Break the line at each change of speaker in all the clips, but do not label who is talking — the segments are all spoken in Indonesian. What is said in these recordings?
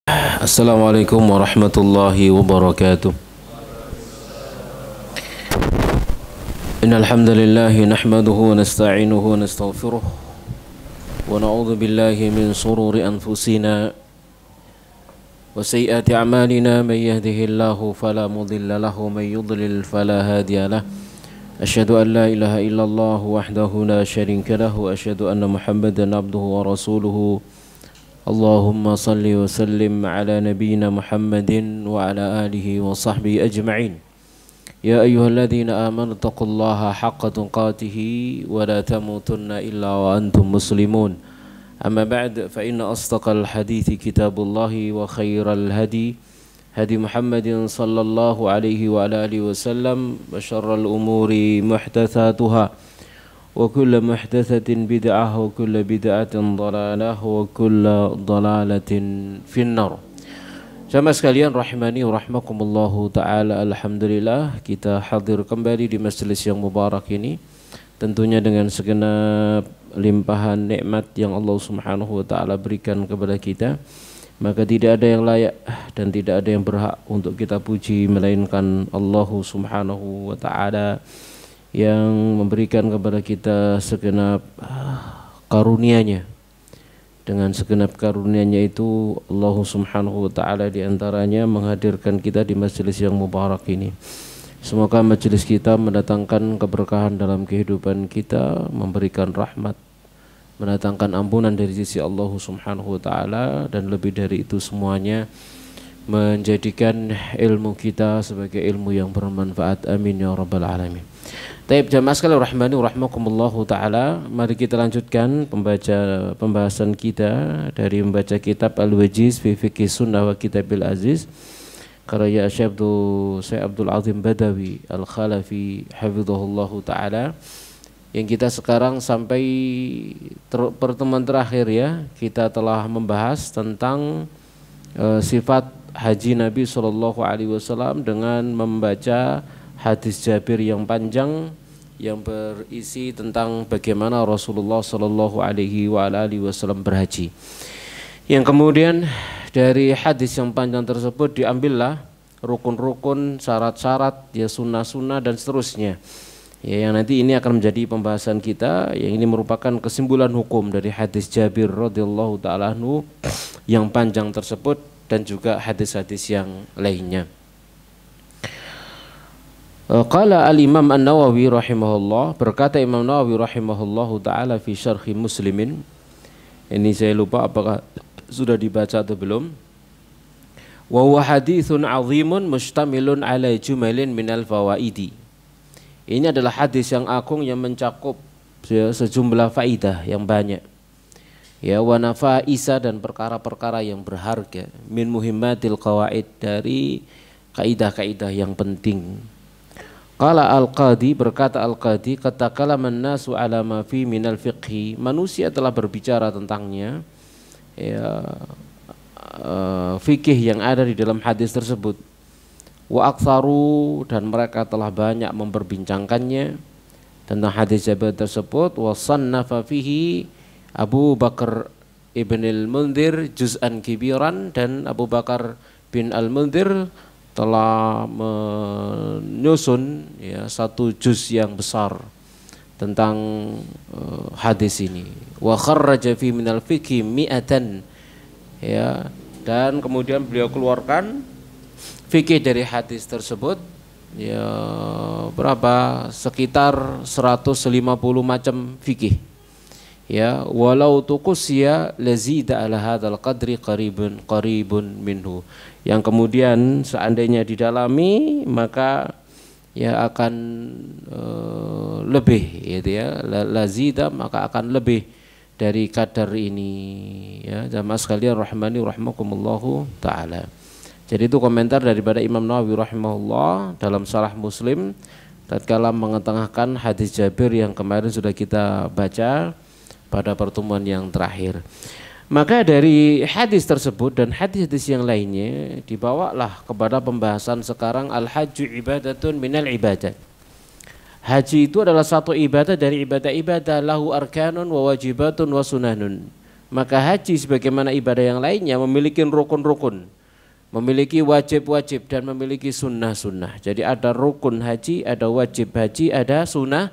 Assalamualaikum warahmatullahi wabarakatuh. Innal hamdalillah nahmaduhu wa nasta'inuhu wa nastaghfiruh wa na'udzu billahi min shururi anfusina wa sayyiati a'malina may yahdihillahu fala mudilla lahu wa may yudlil fala hadiya lahu. Asyhadu an la ilaha illallah wahdahu la syarika lahu wa asyhadu anna Muhammadan abduhu wa rasuluhu. Allahumma salli wa sallim ala nabiyyina Muhammadin wa ala alihi wa sahbihi ajma'in. Ya ayyuhalladzina amanu taqullaha haqqa tuqatih wa la tamutunna illa wa antum muslimun. Amma ba'd, fa inna asdaqal hadithi kitabullahi wa khairal hadi hadi Muhammadin sallallahu alaihi wa ala alihi wasallam wa syarral umuri muhdatsatuha wa kullu muhdatsatin bid'ah wa kullu bid'atin dhalalah wa kullu dhalalatin finnar. Jamaah sekalian rahimani wa rahmakumullahu taala, alhamdulillah kita hadir kembali di majelis yang mubarak ini, tentunya dengan segenap limpahan nikmat yang Allah Subhanahu wa taala berikan kepada kita. Maka tidak ada yang layak dan tidak ada yang berhak untuk kita puji melainkan Allah Subhanahu wa taala yang memberikan kepada kita segenap karunia-Nya. Dengan segenap karunia-Nya itu Allah Subhanahu wa taala di antaranya menghadirkan kita di majelis yang mubarak ini. Semoga majelis kita mendatangkan keberkahan dalam kehidupan kita, memberikan rahmat, mendatangkan ampunan dari sisi Allah Subhanahu wa taala, dan lebih dari itu semuanya menjadikan ilmu kita sebagai ilmu yang bermanfaat. Amin ya rabbal alamin. Taib jamaah sekalian rahmani rahmakumullahu taala, mari kita lanjutkan pembahasan kita dari membaca kitab Al-Wajiz fi Fiqh Sunnah wa Kitabil Aziz karya Syekh Abdul Azim Badawi Al-Khalafi hafizahullahu taala, yang kita sekarang sampai pertemuan terakhir ya, kita telah membahas tentang sifat haji Nabi SAW dengan membaca hadis Jabir yang panjang yang berisi tentang bagaimana Rasulullah SAW berhaji. Yang kemudian dari hadis yang panjang tersebut diambillah rukun-rukun, syarat-syarat, ya sunnah-sunnah dan seterusnya. Ya, yang nanti ini akan menjadi pembahasan kita, yang ini merupakan kesimpulan hukum dari hadis Jabir radhiyallahu taala anhu yang panjang tersebut dan juga hadis-hadis yang lainnya. Qala al-Imam An-Nawawi rahimahullah, berkata Imam Nawawi rahimahullahu taala fi syarhi Muslimin. Ini saya lupa apakah sudah dibaca atau belum. Wa huwa haditsun 'azimun mustamilun 'ala jumalin minal fawaidi. Ini adalah hadis yang agung yang mencakup sejumlah faidah yang banyak. Ya, wa nafaisa, dan perkara-perkara yang berharga, min muhimmatil qawaid, dari kaidah-kaidah yang penting. Qala al-Qadi, berkata al-Qadi, katakalaman nasu ala ma fi minal fiqhi, manusia telah berbicara tentangnya, ya, fikih yang ada di dalam hadis tersebut. Wa aktsaru, dan mereka telah banyak memperbincangkannya tentang hadis Jabir tersebut. Wa sannafa fihi Abu Bakar ibn al-Mundhir juz'an kibiran, dan Abu Bakar bin al-Mundhir telah menyusun ya satu juz yang besar tentang hadis ini. Wa kharraja fi minal fiqhi mi'atan, ya, dan kemudian beliau keluarkan fikih dari hadis tersebut, ya, berapa, sekitar 150 macam fikih, ya, walau tuqsiya lazida ala hadzal qadri qaribun minhu, yang kemudian seandainya didalami maka ya akan lebih, gitu ya, lazida, maka akan lebih dari kadar ini, ya jamaah sekalian rahmani rahmakumullahu taala. Jadi itu komentar daripada Imam Nawawi rahimahullah dalam Syarah Muslim tatkala mengetengahkan hadis Jabir yang kemarin sudah kita baca pada pertemuan yang terakhir. Maka dari hadis tersebut dan hadis-hadis yang lainnya dibawalah kepada pembahasan sekarang, al-hajju ibadatun minal ibadat. Haji itu adalah satu ibadah dari ibadah-ibadah, lahu arkanun wa wajibatun wa sunanun. Maka haji sebagaimana ibadah yang lainnya memiliki rukun-rukun, memiliki wajib-wajib dan memiliki sunnah-sunnah. Jadi ada rukun haji, ada wajib haji, ada sunnah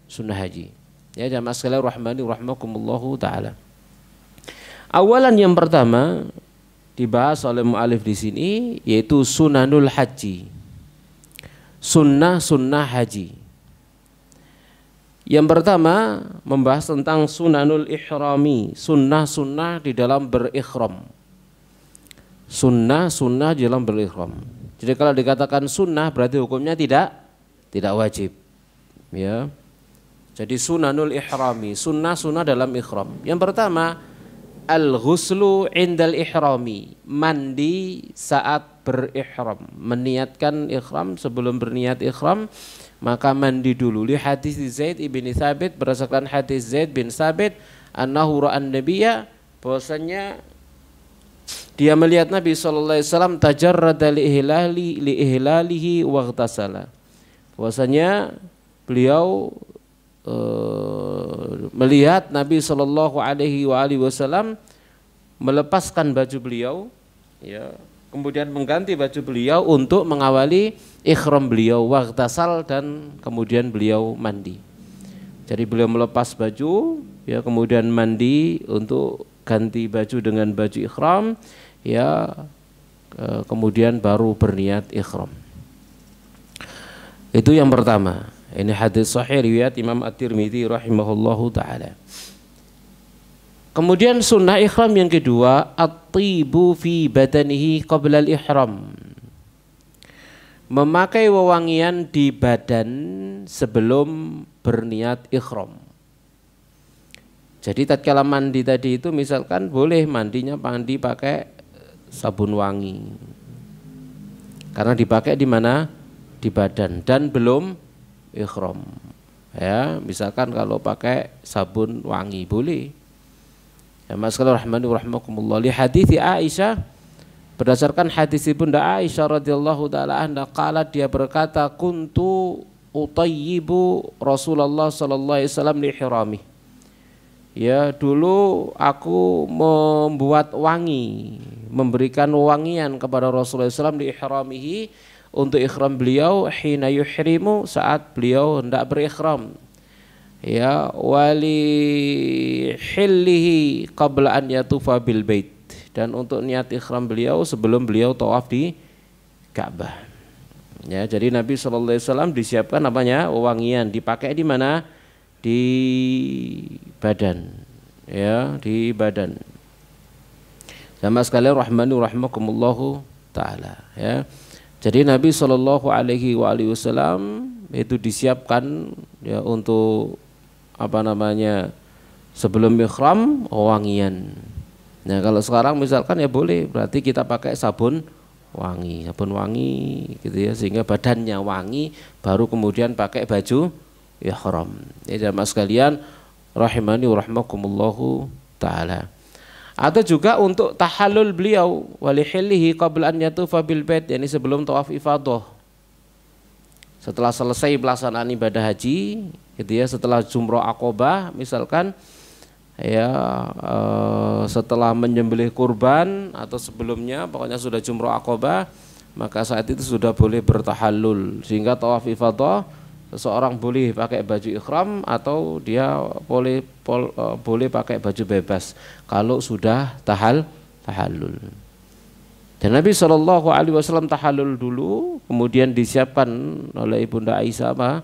haji. Ya jamaah sekalian rahmani rahmakumullahu taala. Awalan yang pertama dibahas oleh mu'alif di sini yaitu sunanul haji. Sunnah haji. Yang pertama membahas tentang sunanul ihrami, sunnah di dalam berikhram. Sunnah di dalam berikhram. Jadi kalau dikatakan sunnah berarti hukumnya tidak wajib. Ya. Jadi sunanul ihrami, sunnah dalam ikhram. Yang pertama al-ghuslu indal ihrami, mandi saat berihram, meniatkan ihram. Sebelum berniat ihram maka mandi dulu. Li hadis Zaid ibn Thabit, berdasarkan hadis Zaid bin Thabit, annahu ra'an nabiyya, bahwasanya dia melihat Nabi sallallahu alaihi wasallam tajarrada li ihlalihi wa ightasala, bahwasanya beliau melihat Nabi sallallahu alaihi wasallam melepaskan baju beliau, ya, kemudian mengganti baju beliau untuk mengawali ikhram beliau, waghtasal, dan kemudian beliau mandi. Jadi beliau melepas baju, ya, kemudian mandi untuk ganti baju dengan baju ikhram, ya, kemudian baru berniat ikhram. Itu yang pertama. Ini hadis sahih riwayat Imam At-Tirmidzi rahimahullahu taala. Kemudian sunnah ikhram yang kedua, at-tibu fi badanihi qabla al-ihram. Memakai wewangian di badan sebelum berniat ikhram. Jadi tatkala mandi tadi itu misalkan boleh mandi pakai sabun wangi. Karena dipakai di mana? Di badan dan belum ikhram. Ya, misalkan kalau pakai sabun wangi boleh. Ya, masalah rahmani rahmakumullah. Li hadis Aisyah, berdasarkan hadis Ibunda Aisyah radhiyallahu taala anha, qalat, dia berkata, kuntu utayyibu Rasulullah sallallahu alaihi wasallam li ihrami. Ya, dulu aku membuat wangi, memberikan wangian kepada Rasulullah SAW di ihramihi, untuk ikhram beliau, hina yuhrimu, saat beliau hendak berikhram. Ya, wali hillihi qabla an yatufa bil bait, dan untuk niat ikhram beliau sebelum beliau tawaf di Ka'bah. Ya, jadi Nabi sallallahu alaihi wasallam disiapkan namanya wangian, dipakai di mana? Di badan. Ya, di badan. Sama sekalian rahmani rahmakumullahu taala, ya. Jadi Nabi sallallahu alaihi wasallam itu disiapkan, ya, untuk sebelum ihram wangian. Nah, kalau sekarang misalkan ya boleh, berarti kita pakai sabun wangi gitu ya, sehingga badannya wangi, baru kemudian pakai baju ihram. Ya jamaah sekalian rahimani rahmakumullahu taala. Atau juga untuk tahallul beliau, walihillihi qabla an yatufa bil bait, yakni sebelum tawaf ifadah. Setelah selesai pelaksanaan ibadah haji, gitu ya, setelah jumrah Aqabah misalkan, ya, setelah menyembelih kurban atau sebelumnya, pokoknya sudah jumrah Aqabah, maka saat itu sudah boleh bertahallul, sehingga tawaf ifadah seseorang boleh pakai baju ikhram atau dia boleh pakai baju bebas kalau sudah tahallul. Dan Nabi SAW tahallul dulu, kemudian disiapkan oleh Ibunda Aisyah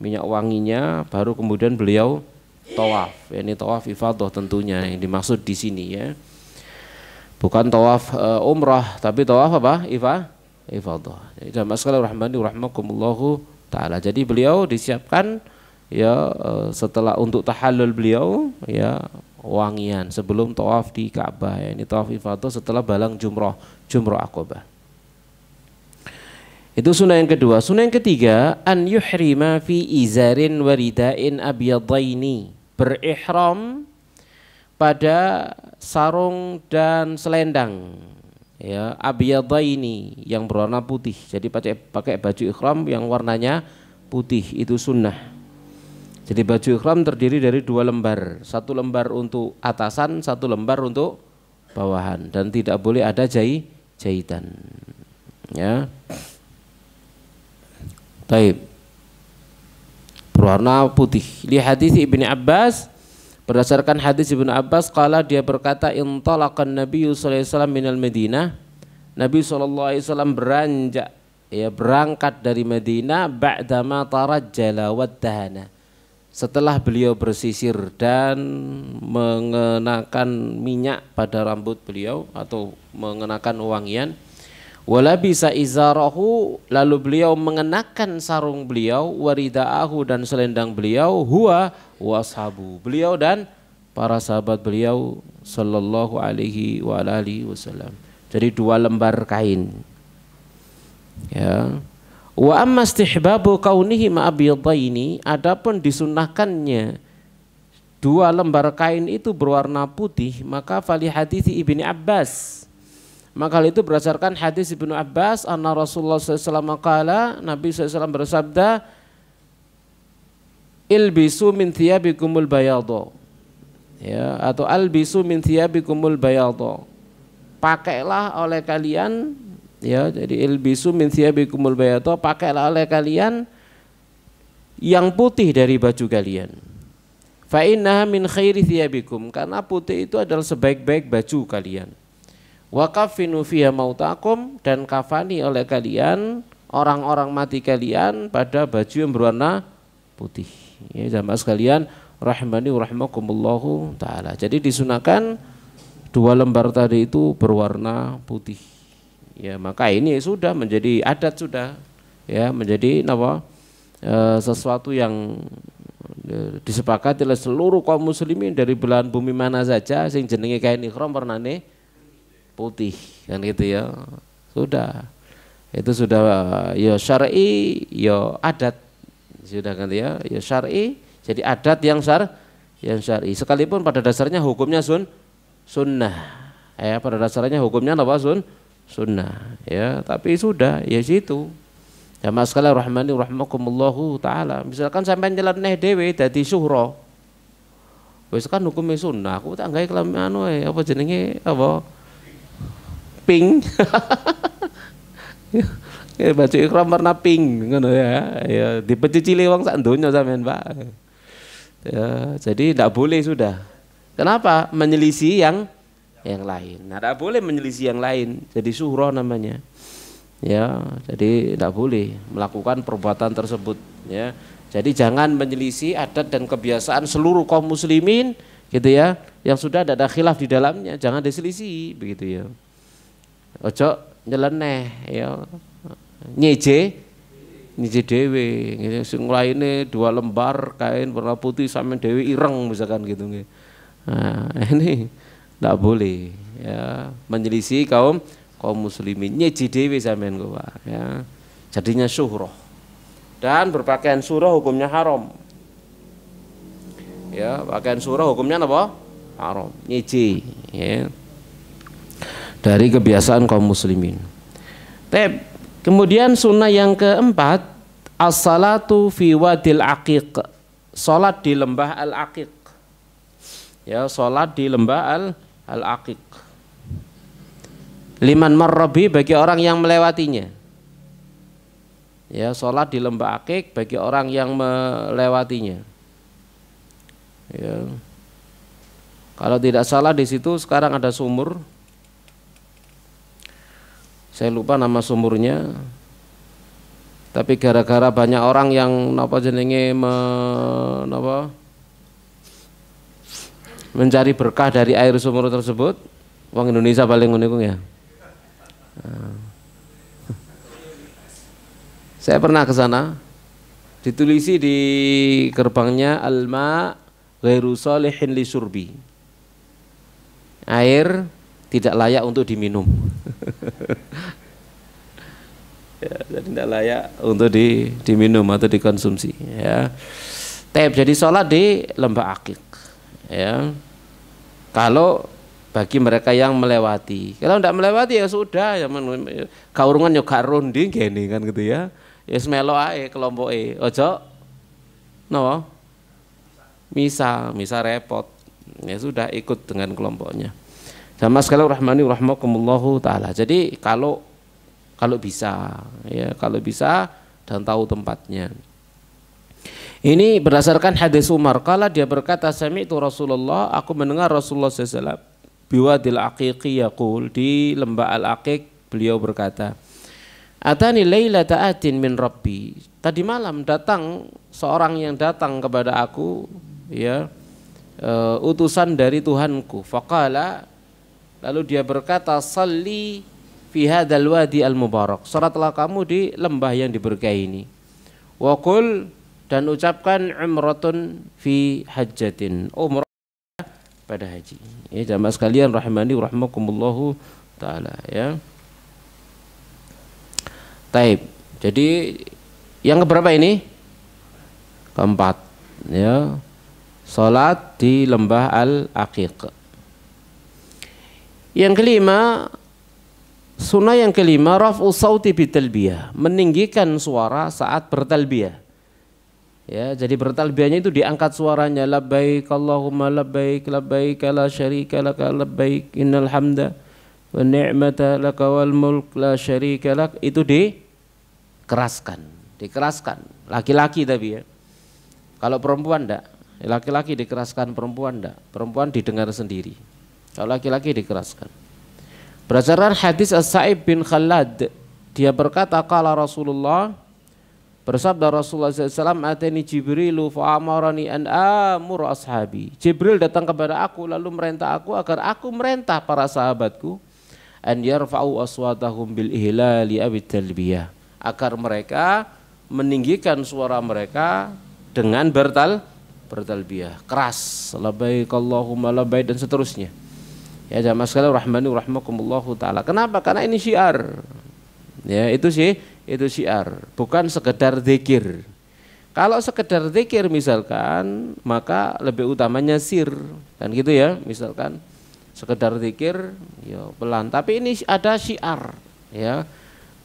minyak wanginya, baru kemudian beliau tawaf. Ini tawaf ifadah tentunya yang dimaksud di sini, ya. Bukan tawaf umrah, tapi tawaf ifadah. Jamaah sekalian rahmani rahmakumullahu taala. Jadi beliau disiapkan, ya, setelah untuk tahallul beliau, ya, wangian sebelum tawaf di Ka'bah, ya, ini tawaf ifadah setelah balang jumrah Aqabah. Itu sunnah yang kedua. Sunnah yang ketiga, an yuhrima fi izarin waridain abyadaini, berihram pada sarung dan selendang, ya, abyadaini, yang berwarna putih. Jadi pakai baju ihram yang warnanya putih, itu sunnah. Jadi baju ihram terdiri dari 2 lembar, 1 lembar untuk atasan, 1 lembar untuk bawahan, dan tidak boleh ada jahitan. Ya. Baik. Berwarna putih. Li hadis Ibnu Abbas, berdasarkan hadis Ibnu Abbas, qala dia berkata, intalaqan Nabi sallallahu alaihi wasallam minal Madinah. Nabi sallallahu alaihi wasallam beranjak, ya, berangkat dari Madinah ba'dama tarajjala waddahana. Setelah beliau bersisir dan mengenakan minyak pada rambut beliau atau mengenakan wangian. Wala bisa izarahu, lalu beliau mengenakan sarung beliau, waridaahu, dan selendang beliau, huwa washabu, beliau dan para sahabat beliau sallallahu alaihi wa alihi wasallam. Jadi 2 lembar kain. Ya. Wa amma istihbabu kaunihi ma'abyadaini, adapun disunnahkannya 2 lembar kain itu berwarna putih, maka fali hadithi Ibni Abbas, maka hal itu berdasarkan hadis Ibnu Abbas, anna Rasulullah SAW qala, Nabi SAW bersabda, ilbisu min thiyabikumul bayadha, ya, atau albisu min thiyabikumul bayadha, pakailah oleh kalian, ya, jadi ilbisu min thiyabikumul bayadha, pakailah oleh kalian yang putih dari baju kalian. Fa innaha min khairi thiyabikum, karena putih itu adalah sebaik-baik baju kalian. Wa kafinu fiha mautakum, dan kafani oleh kalian orang-orang mati kalian pada baju yang berwarna putih. Ya, jamaah sekalian rahimani wa rahimakumullahu taala. Jadi disunahkan 2 lembar tadi itu berwarna putih. Ya, maka ini sudah menjadi adat sudah. Ya, menjadi apa? Sesuatu yang disepakati oleh seluruh kaum muslimin dari belahan bumi mana saja sing jenenge kain ihram warnane putih, kan gitu ya. Sudah, itu sudah ya syar'i, ya adat, sudah kan ya, ya syar'i, jadi adat yang syar'i, sekalipun pada dasarnya hukumnya sunnah, ya, pada dasarnya hukumnya apa, sunnah, ya, tapi sudah, ya situ. Jamaah sekalian rahmani rahimakumullahu taala, misalkan sampai nyeleneh dhewe dadi syuhra, wis kan hukumnya sunnah, aku tak gawe kelamin anu apa jenenge apa pink. Ya, baju ihram warna pink ngono ya. Ya dipecicili wong sak donya sampean, Pak. Ya, jadi tidak boleh sudah. Kenapa? Menyelisih yang lain. Nah, tidak boleh menyelisih yang lain. Jadi syuhra namanya. Ya, jadi tidak boleh melakukan perbuatan tersebut, ya. Jadi jangan menyelisih adat dan kebiasaan seluruh kaum muslimin, gitu ya. Yang sudah ada khilaf di dalamnya, jangan diselisih, begitu ya. Ojo nyeleneh, ya, nyeje dhewe, sing lainnya 2 lembar kain warna putih sampe dhewe ireng misalkan gitu. Nah, ini tidak boleh, ya, menyelisih kaum muslimin, nyeje dhewe sampean kok, Pak, ya. Jadinya syuhra. Dan berpakaian syuhra hukumnya haram. Ya, pakaian syuhra hukumnya apa? Haram, nyeje, ya, dari kebiasaan kaum muslimin. Kemudian sunnah yang keempat, as-salatu fi wadil aqiq, salat di lembah al-aqiq. Ya, salat di lembah al-aqiq. Liman marrabi, bagi orang yang melewatinya. Ya, salat di lembah aqiq bagi orang yang melewatinya. Ya. Kalau tidak salah di situ sekarang ada sumur. Saya lupa nama sumurnya, tapi gara-gara banyak orang yang mencari berkah dari air sumur tersebut, wong Indonesia paling unik ya. Saya pernah ke sana, ditulisi di gerbangnya alma ghairu shalihin li syurbi, air tidak layak untuk diminum. Ya, tidak layak untuk diminum atau dikonsumsi, ya. Jadi sholat di lembah aqiq, ya, kalau bagi mereka yang melewati. Kalau tidak melewati ya sudah, ya, kaurungan yo gak rondi gini kan gitu ya. Ya semelo ae kelompoke, ojo napa misa repot. Ya sudah ikut dengan kelompoknya. Sama sekali rahmani rahmakumullahu taala. Jadi kalau bisa ya, kalau bisa dan tahu tempatnya. Ini berdasarkan hadis Umar, kala dia berkata, sami'tu Rasulullah, aku mendengar Rasulullah SAW biwadil aqiqi yaqul, di lembah Al-Aqiq beliau berkata, atani lailata atin min rabbi, tadi malam datang seorang yang datang kepada aku ya, utusan dari Tuhanku. Faqala, lalu dia berkata, salli fi hadzal wadi al mubarak, salatlah kamu di lembah yang diberkahi ini. Wa qul, dan ucapkan umratun fi hajjatin, umrah pada haji. Ya jamaah sekalian rahimani rahmakumullahu taala ya. Taib. Jadi yang keberapa ini? Keempat ya. Salat di lembah Al-Aqiq. Yang kelima, sunnah yang kelima, raf'u sauti bitalbiyah, meninggikan suara saat bertalbiyah. Ya, jadi bertalbiyahnya itu diangkat suaranya, labbaik Allahumma labbaik, labbaik la syarika laka labbaik, innal hamda wa ni'mata laka wal mulk la syarika lak. Itu dikeraskan. Laki-laki tapi ya. Kalau perempuan enggak, laki-laki dikeraskan, perempuan enggak. Perempuan didengar sendiri. Kalau laki-laki dikeraskan. Berdasarkan hadis As-Sa'ib bin Khalad, dia berkata, qala Rasulullah, bersabda Rasulullah SAW, atani Jibrilu fa'amarani an amur ashabi. Jibril datang kepada aku lalu merintah aku agar aku merintah para sahabatku an yarfa'u aswatahum bil ihlali awit talbiyah, agar mereka meninggikan suara mereka dengan bertalbiyah keras, labbaik Allahumma labbaik, dan seterusnya. Ya jamaah sekalian rahmani rahmakumullahu taala. Kenapa? Karena ini syiar. Ya, itu syiar, bukan sekedar zikir. Kalau sekedar zikir misalkan, maka lebih utamanya sir, kan gitu ya. Misalkan sekedar zikir ya pelan, tapi ini ada syiar ya.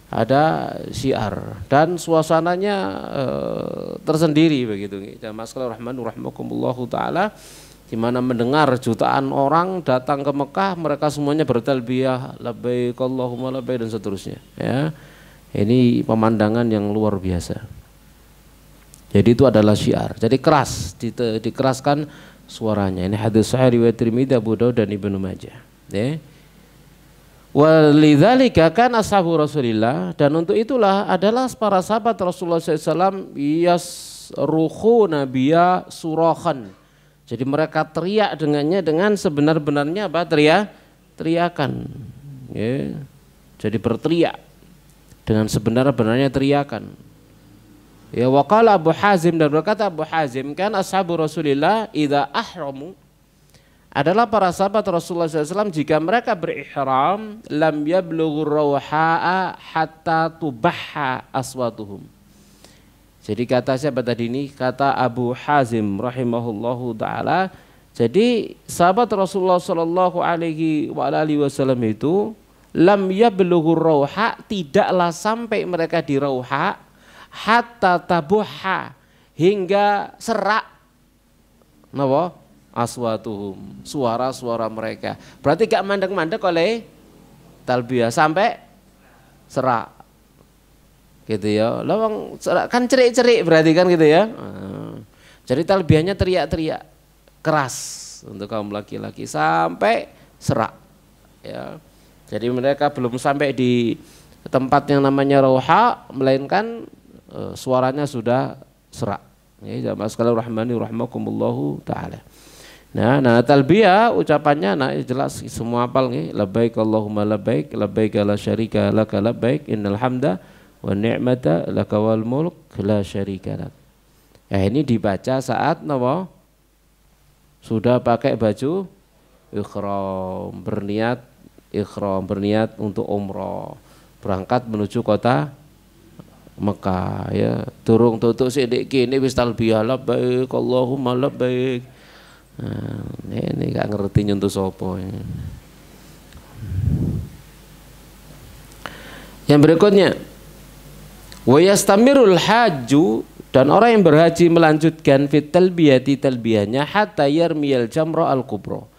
Ada syiar dan suasananya tersendiri begitu. Jamaah sekalian rahmani rahmakumullahu taala, di mana mendengar jutaan orang datang ke Mekah, mereka semuanya bertalbiyah labbaik Allahumma labbaik dan seterusnya ya. Ini pemandangan yang luar biasa. Jadi itu adalah syiar. Jadi keras, dikeraskan suaranya. Ini hadis sahih riwayat Tirmidzi, Abu Daud dan Ibnu Majah. Ya. Walidzalika kan ashabu Rasulillah, dan untuk itulah adalah para sahabat Rasulullah SAW yasrukhuna biya surahan. Jadi mereka teriak dengannya dengan sebenar-benarnya apa? Teriakan. Ya. Jadi berteriak dengan sebenar-benarnya teriakan. Ya, waqala Abu Hazim, dan berkata Abu Hazim, kan ashabu Rasulillah idza ahramu, adalah para sahabat Rasulullah SAW jika mereka berihram, lam yablughu rawha'a hatta tubahha aswatuhum. Jadi kata siapa tadi ini? Kata Abu Hazim rahimahullahu taala. Jadi sahabat Rasulullah sallallahu alaihi wasallam itu lam yablughu rawha, tidaklah sampai mereka di rawha, hatta tabuha, hingga serak napa aswatuhum, suara-suara mereka. Berarti gak mandek-mandek oleh talbiyah sampai serak gitu ya. Lawang kan cerik-cerik berarti kan gitu ya. Jadi talbiyahnya teriak-teriak keras untuk kaum laki-laki sampai serak ya. Jadi mereka belum sampai di tempat yang namanya rawha, melainkan suaranya sudah serak. Ya, jamaah sekalian rahmani rahmakumullahu taala. Nah talbiyah ucapannya jelas semua hafal nggih. Labbaik Allahumma labbaik, labbaik la syarika laka labbaik, innal hamda wa ni'mata laka wal mulk la syarika lak. Ya, ini dibaca saat napa? Sudah pakai baju ihram, berniat untuk umroh, berangkat menuju kota Mekah ya. Durung tutuk sithik kene wis talbiyah labbaik Allahumma labbaik. Nah, ini gak ngerti nyentuh sopo ya. Yang berikutnya, wa yastamirul hajju, Dan orang yang berhaji melanjutkan fit talbiyati talbiyahnya hatta yarmiyal jamra al kubro,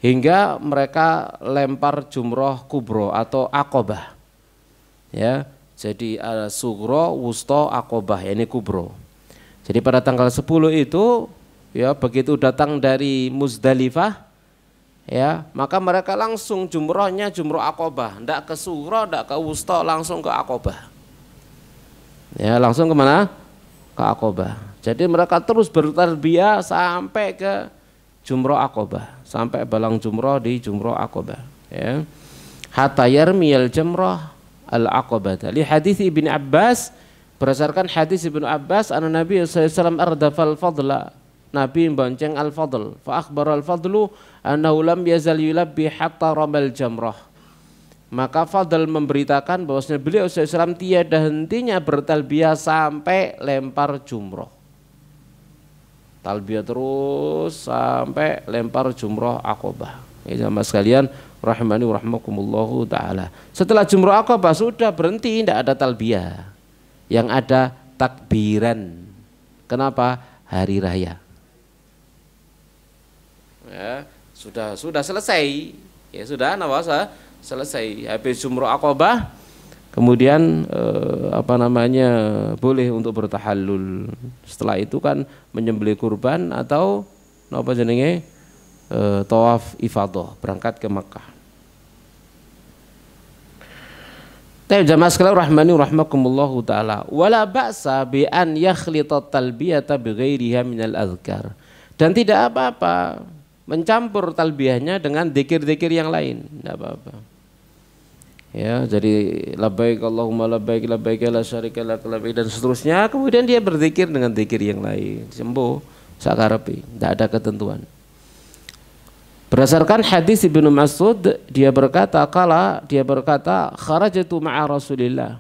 hingga mereka lempar jumroh kubro atau akobah. Ya, jadi sugro, wusto, akobah, ini kubro. Jadi pada tanggal 10 itu, ya begitu datang dari Muzdalifah, ya maka mereka langsung jumrohnya jumroh akobah, ndak ke sugro, ndak ke wusto, langsung ke akobah. Ya, langsung kemana? Ke akobah. Jadi mereka terus bertarbiyah sampai ke jumroh akobah, sampai balang jumroh di jumroh akobah. Ya. Hatta yarmiyal jamroh al akobah. Li hadis Ibnu Abbas, berdasarkan hadis Ibnu Abbas, anna Nabi sallallahu alaihi wasallam ardafal fadla. Nabi membonceng al fadl. Fa akhbara al fadlu annahu lam yazal yulabbi hatta ramal jamroh. Maka Fadl memberitakan bahwasanya beliau SAW tiada hentinya bertalbiyah sampai lempar jumroh. Talbiyah terus sampai lempar jumroh akobah. Ya sama sekalian rahimani wa rahmakumullahu ta'ala. Setelah jumroh akobah sudah berhenti, tidak ada talbiyah. Yang ada takbiran. Kenapa? Hari raya. Ya, sudah selesai. Ya sudah, selesai habis jumroh akobah, kemudian boleh untuk bertahallul. Setelah itu kan menyembelih kurban atau tawaf ifadah, berangkat ke Makkah. Jamaah sekalian rahmani rahmakumullahu taala, wala ba'sa bi an yakhlita talbiyata bi ghairiha minal azkar, dan tidak apa-apa mencampur talbiyahnya dengan zikir-zikir yang lain, tidak apa-apa. Ya, jadi labbaik Allahumma labbaik labbaik la syarika lak labbaik dan seterusnya, kemudian dia berzikir dengan zikir yang lain, sembuh sakarepe, tidak ada ketentuan. Berdasarkan hadis Ibnu Mas'ud, dia berkata kharajtu ma'a Rasulillah,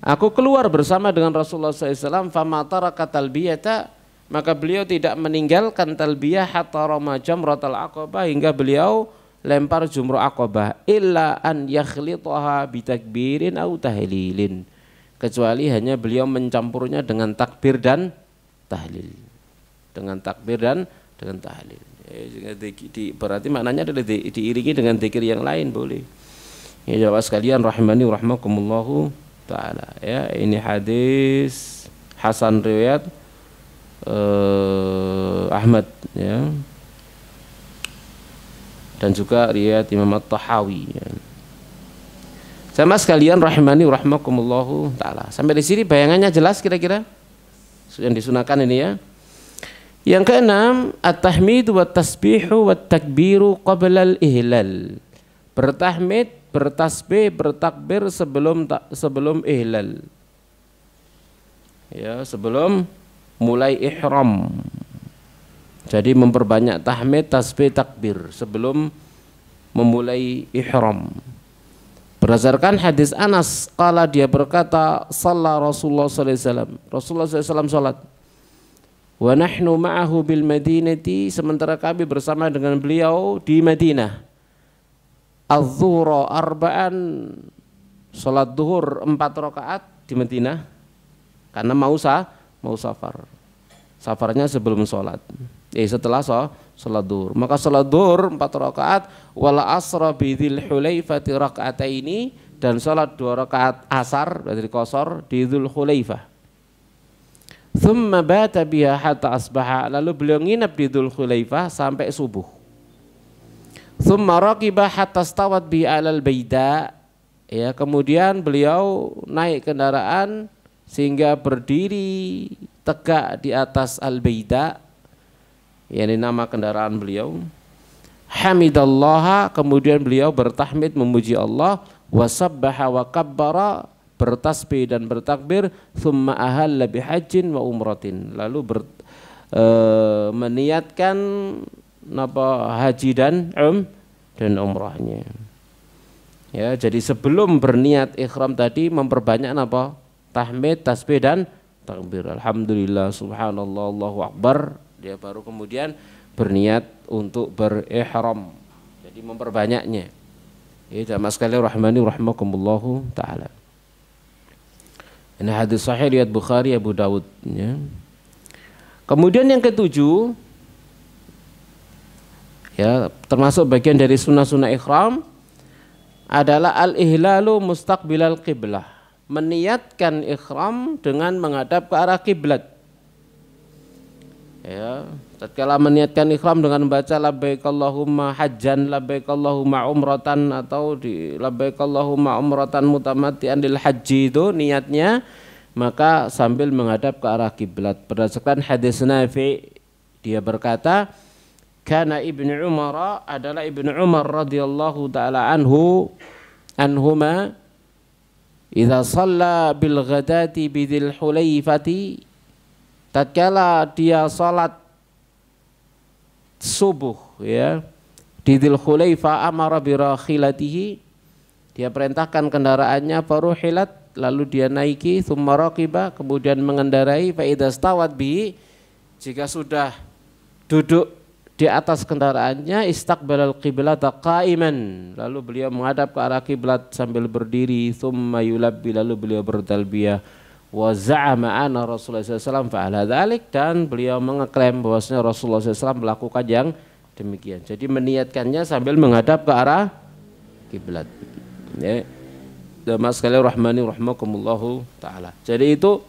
aku keluar bersama dengan Rasulullah SAW, fama taraka talbiyata, maka beliau tidak meninggalkan talbiyah hatta rama jamratal aqabah, hingga beliau lempar jumroh akobah, illa an yakhlitaha bitakbirin au tahlilin, kecuali hanya beliau mencampurnya dengan takbir dan tahlil, berarti maknanya adalah diiringi dengan zikir yang lain boleh. Ya jamaah sekalian rahimani rahmakumullahu taala. Ya, ini hadis hasan riwayat Ahmad, ya, dan juga riwayat Imam At-Tahawi, ya. Sama sekalian rahimani rahmakumullahu taala. Sampai di sini bayangannya jelas kira-kira yang disunahkan ini, ya. Yang keenam, at-tahmid wa tasbihu wa takbiru qabla al-ihlal. Bertahmid, bertasbih, bertakbir sebelum ihlal. Ya, sebelum mulai ihram. Jadi memperbanyak tahmid, tasbih, takbir sebelum memulai ihram. Berdasarkan hadis Anas, qala, dia berkata, shalla Rasulullah sallallahu alaihi wasallam. Rasulullah sallallahu alaihi wasallam salat. Wa nahnu ma'ahu bil Madinati, sementara kami bersama dengan beliau di Madinah. Az-zuhra arba'an, salat zuhur 4 rakaat di Madinah karena mau safar. Safarnya sebelum salat. Setelah salat zuhur. Maka salat zuhur 4 rakaat, wala asra bi dzil hulaifati raka'ataini, dan salat 2 rakaat asar dari qasar di Dzul Hulaifah. Thumma bata biha hatta asbaha, lalu beliau nginap di Dzul Hulaifah sampai subuh. Thumma raqiba hatta stawat bi alal baida, ya, kemudian beliau naik kendaraan sehingga berdiri tegak di atas al-baida, yakni nama kendaraan beliau. Hamidallaha, kemudian beliau bertahmid memuji Allah, wasabbaha wa kabbara, bertasbih dan bertakbir, thumma ahalla bihajjin wa umratin, lalu meniatkan haji dan umrahnya. Ya, jadi sebelum berniat ikhram tadi memperbanyak tahmid, tasbih dan takbir. Alhamdulillah, subhanallah, Allahu akbar. Dia baru kemudian berniat untuk berihram. Jadi memperbanyaknya. Ya, jamaah sekalian rahmani rahmakumullahu taala. Ini hadis sahih riwayat Bukhari, Abu Dawud, ya. Kemudian yang ketujuh, ya, termasuk bagian dari sunnah-sunnah ihram adalah al-ihlalu mustaqbilal qiblah, meniatkan ihram dengan menghadap ke arah kiblat. Ya, tatkala meniatkan ihram dengan membaca labbaik Allahumma hajjan, labbaik Allahumma umratan, atau di labbaik Allahumma umratan mutamatti'an lil haji, itu niatnya maka sambil menghadap ke arah kiblat. Berdasarkan hadis Nafi', dia berkata, kana Ibnu Umar, adalah Ibnu Umar radhiyallahu taala anhuma, idza shalla bil ghadati bidil hulaifati, tatkala dia salat subuh, ya, di Dzul Khulaifah, amara birakhilatihi, dia perintahkan kendaraannya, faruhilat, lalu dia naiki, tsumma raqiba, kemudian mengendarai, fa idza stawat bi, jika sudah duduk di atas kendaraannya, istaqbalal qiblata qa'iman, lalu beliau menghadap ke arah kiblat sambil berdiri, tsumma yulabbi, lalu beliau bertalbiyah, wa za'ama anna Rasulullah SAW fa'ala dzalik, dan beliau mengeklaim bahwasanya Rasulullah SAW melakukan yang demikian. Jadi meniatkannya sambil menghadap ke arah kiblat. Ya, jamaah sekalian rahmani rahmakumullahu taala. Jadi itu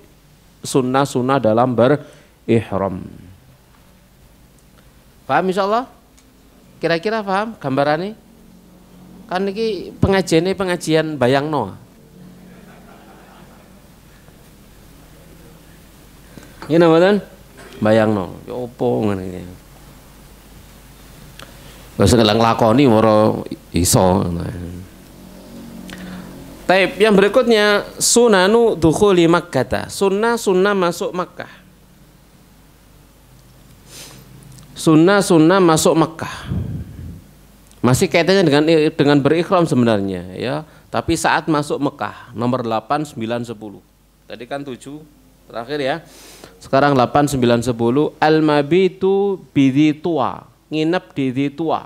sunnah-sunnah dalam berihram. Paham insyaallah? Kira-kira paham gambarannya? Kan ini pengajian bayangno. Ini namanya bayangno, ya opo ngene iki. Wis nglakoni ora iso. Taib yang berikutnya sunanu dukhuli Makkah, sunnah masuk Makkah. Sunnah masuk Makkah. Masih kaitannya dengan berikhram sebenarnya, ya, tapi saat masuk Mekah nomor 8, 9, 10. Tadi kan 7 terakhir, ya. Sekarang 8, 9, 10. Al-mabitu bidhi tua, nginep di Dhi Tua.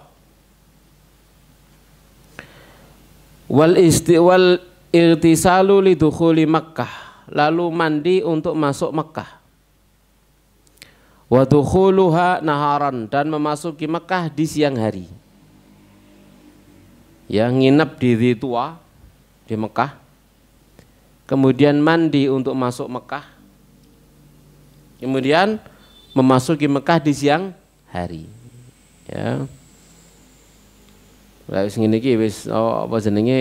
Wal irtisalu lidukhuli Makkah, lalu mandi untuk masuk Makkah. Wa dukhuluha naharan, dan memasuki Makkah di siang hari. Ya, nginep di Dhi Tua di Mekah, kemudian mandi untuk masuk Mekah, kemudian memasuki Mekah di siang hari. Ya, wis ngene iki wis apa jenenge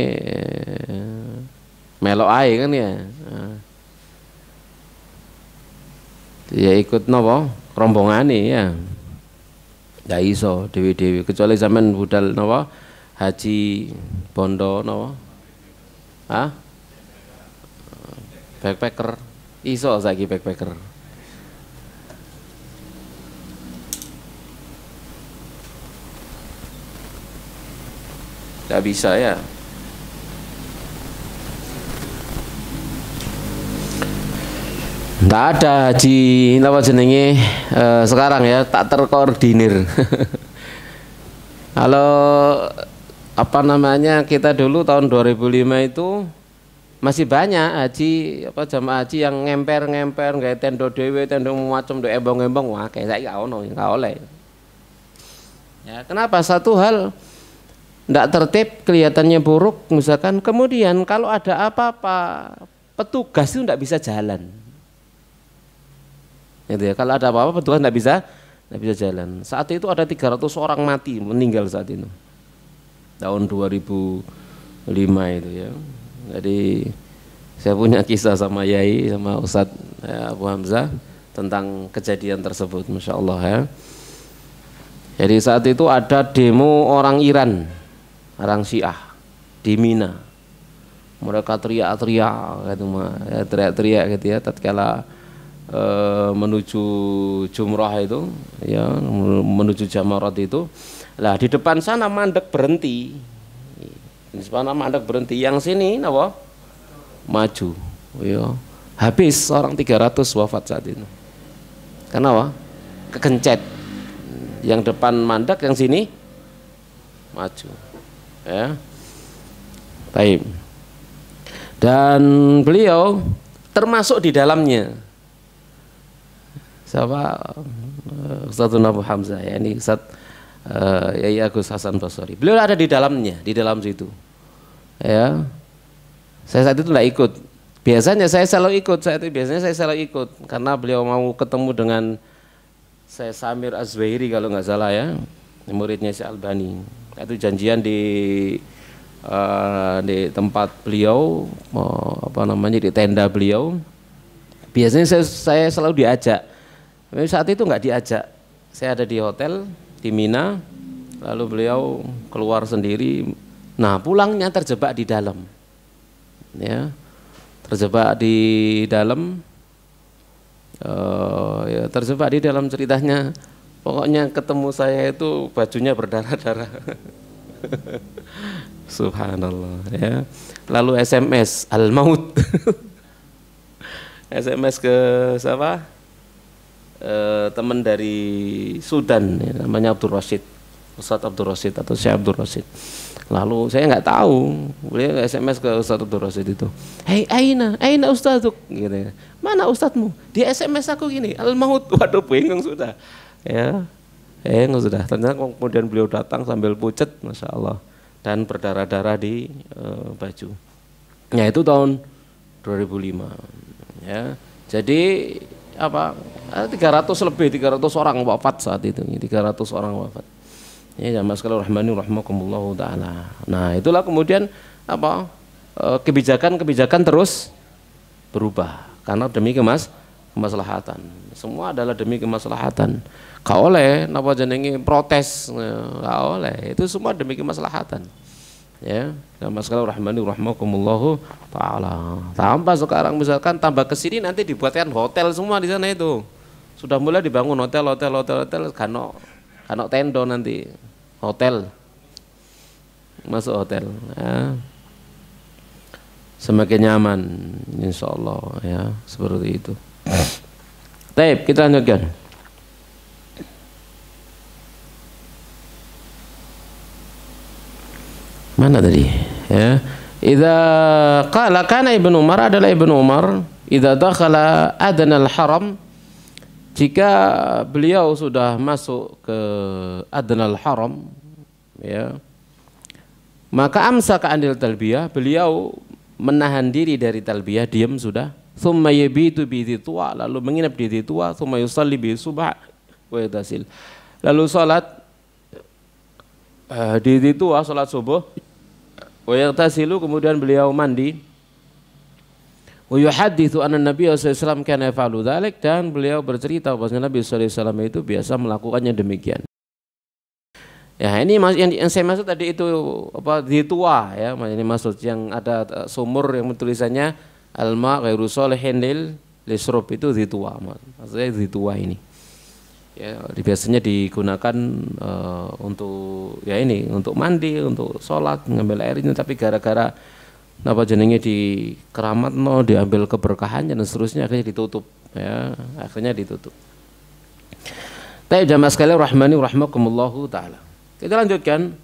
melok ae kan, ya. Ya ikut napa rombongane, ya. Ndak iso dewi-dewi, kecuali zaman budal napa haji bondo napa? Hah? Backpacker. Iso saiki backpacker. Nggak bisa, ya. Nggak ada haji apa jenenge sekarang, ya, tak terkoordinir. Kalau apa namanya, kita dulu tahun 2005 itu masih banyak haji, apa jamaah haji yang ngemper nggak tenda dewe, tenda macam do embong-embong, wah kayak saya nggak oleh. Ya, kenapa? Satu hal tidak tertib, kelihatannya buruk, misalkan. Kemudian kalau ada apa-apa, petugas itu tidak bisa jalan. Gitu ya, kalau ada apa-apa petugas tidak bisa jalan. Saat itu ada 300 orang mati, meninggal saat itu. Tahun 2005 itu, ya. Jadi saya punya kisah sama Yai, sama Ustadz Abu Hamzah tentang kejadian tersebut, Masya Allah, ya. Jadi saat itu ada demo orang Iran, orang Syiah di Mina. Mereka teriak-teriak gitu, ya, teriak-teriak gitu, ya, tatkala menuju Jumrah itu, ya, menuju Jamarat itu. Lah di depan sana mandek berhenti. Di depan mandek berhenti, yang sini napa? Maju. Ya. Habis orang 300 wafat saat itu. Kenapa? Kekencet. Yang depan mandek, yang sini maju. Ya. Baik. Dan beliau termasuk di dalamnya siapa Ustadz Abu Hamzah ya, ini Ustadz Yai Agus Hasan Basori, beliau ada di dalamnya, di dalam situ ya. Saya saat itu tidak ikut, biasanya saya selalu ikut, karena beliau mau ketemu dengan saya Samir Az-Zuhairi kalau nggak salah ya, muridnya si Albani. Itu janjian di tempat beliau, di tenda beliau. Biasanya saya selalu diajak, tapi saat itu nggak diajak. Saya ada di hotel di Mina, lalu beliau keluar sendiri. Nah, pulangnya terjebak di dalam, ya, terjebak di dalam, ya, terjebak di dalam ceritanya. Pokoknya ketemu saya itu bajunya berdarah-darah. Subhanallah ya. Lalu SMS al-maut. SMS ke siapa? Teman dari Sudan ya, namanya Abdul Rashid, Ustadz Abdul Rashid atau Syekh Abdul Rashid. Lalu saya nggak tahu, beliau SMS ke Ustadz Abdul Rashid itu, hei aina Ustadz, gitu ya. Mana Ustadzmu? Dia SMS aku gini, al-maut. Waduh, bingung sudah ya, sudah. Ternyata kemudian beliau datang sambil pucet, masya Allah, dan berdarah-darah di baju. Ya, itu tahun 2005 ya. Jadi 300 orang wafat saat itu, 300 orang wafat. Ya, jamaah sekalian rahmani rahimakumullah taala. Nah, itulah kemudian kebijakan terus berubah karena demi kemaslahatan. Semua adalah demi kemaslahatan. Gak oleh napa jenenge protes, gak oleh. Itu semua demi kemaslahatan. Ya, jamaah sekalian rahmani rahimakumullah taala. Tambah sekarang misalkan tambah ke sini nanti dibuatkan hotel semua di sana itu. Sudah mulai dibangun hotel, kano tendo nanti, hotel, masuk hotel ya. Semakin nyaman insya Allah ya, seperti itu. Baik, kita lanjutkan. Mana tadi ya? Idza qala kana Ibnu Umar, adalah Ibnu Umar, idza dakhala adnal haram, jika beliau sudah masuk ke adnal haram ya, maka amsaka anil talbiyah, beliau menahan diri dari talbiyah, diam sudah. Tsumma yabitu bi dhitwa, lalu menginap di dhitwa. Tsumma yusalli bi subha wa yatasil, lalu salat di dhitwa, salat subuh. Wa yatasilu, kemudian beliau mandi. Wa yuhadditsu anna Nabi sallallahu alaihi wasallam kana yaf'alu dzalik, dan beliau bercerita bahwa Nabi sallallahu alaihi wasallam itu biasa melakukannya demikian. Ya, ini yang saya maksud tadi itu di tua ya, ini maksud yang ada sumur yang tulisannya alma ghairu shalihin lil lisrub, itu di tua, maksudnya di tua ini. Ya, biasanya digunakan untuk ya ini, untuk mandi, untuk sholat, ngambil air ini, tapi gara-gara napa jenenge di keramatno, diambil keberkahannya dan seterusnya, akhirnya ditutup ya, akhirnya ditutup. Baik jamaah sekalian rahmani rahimakumullahu taala. Kita lanjutkan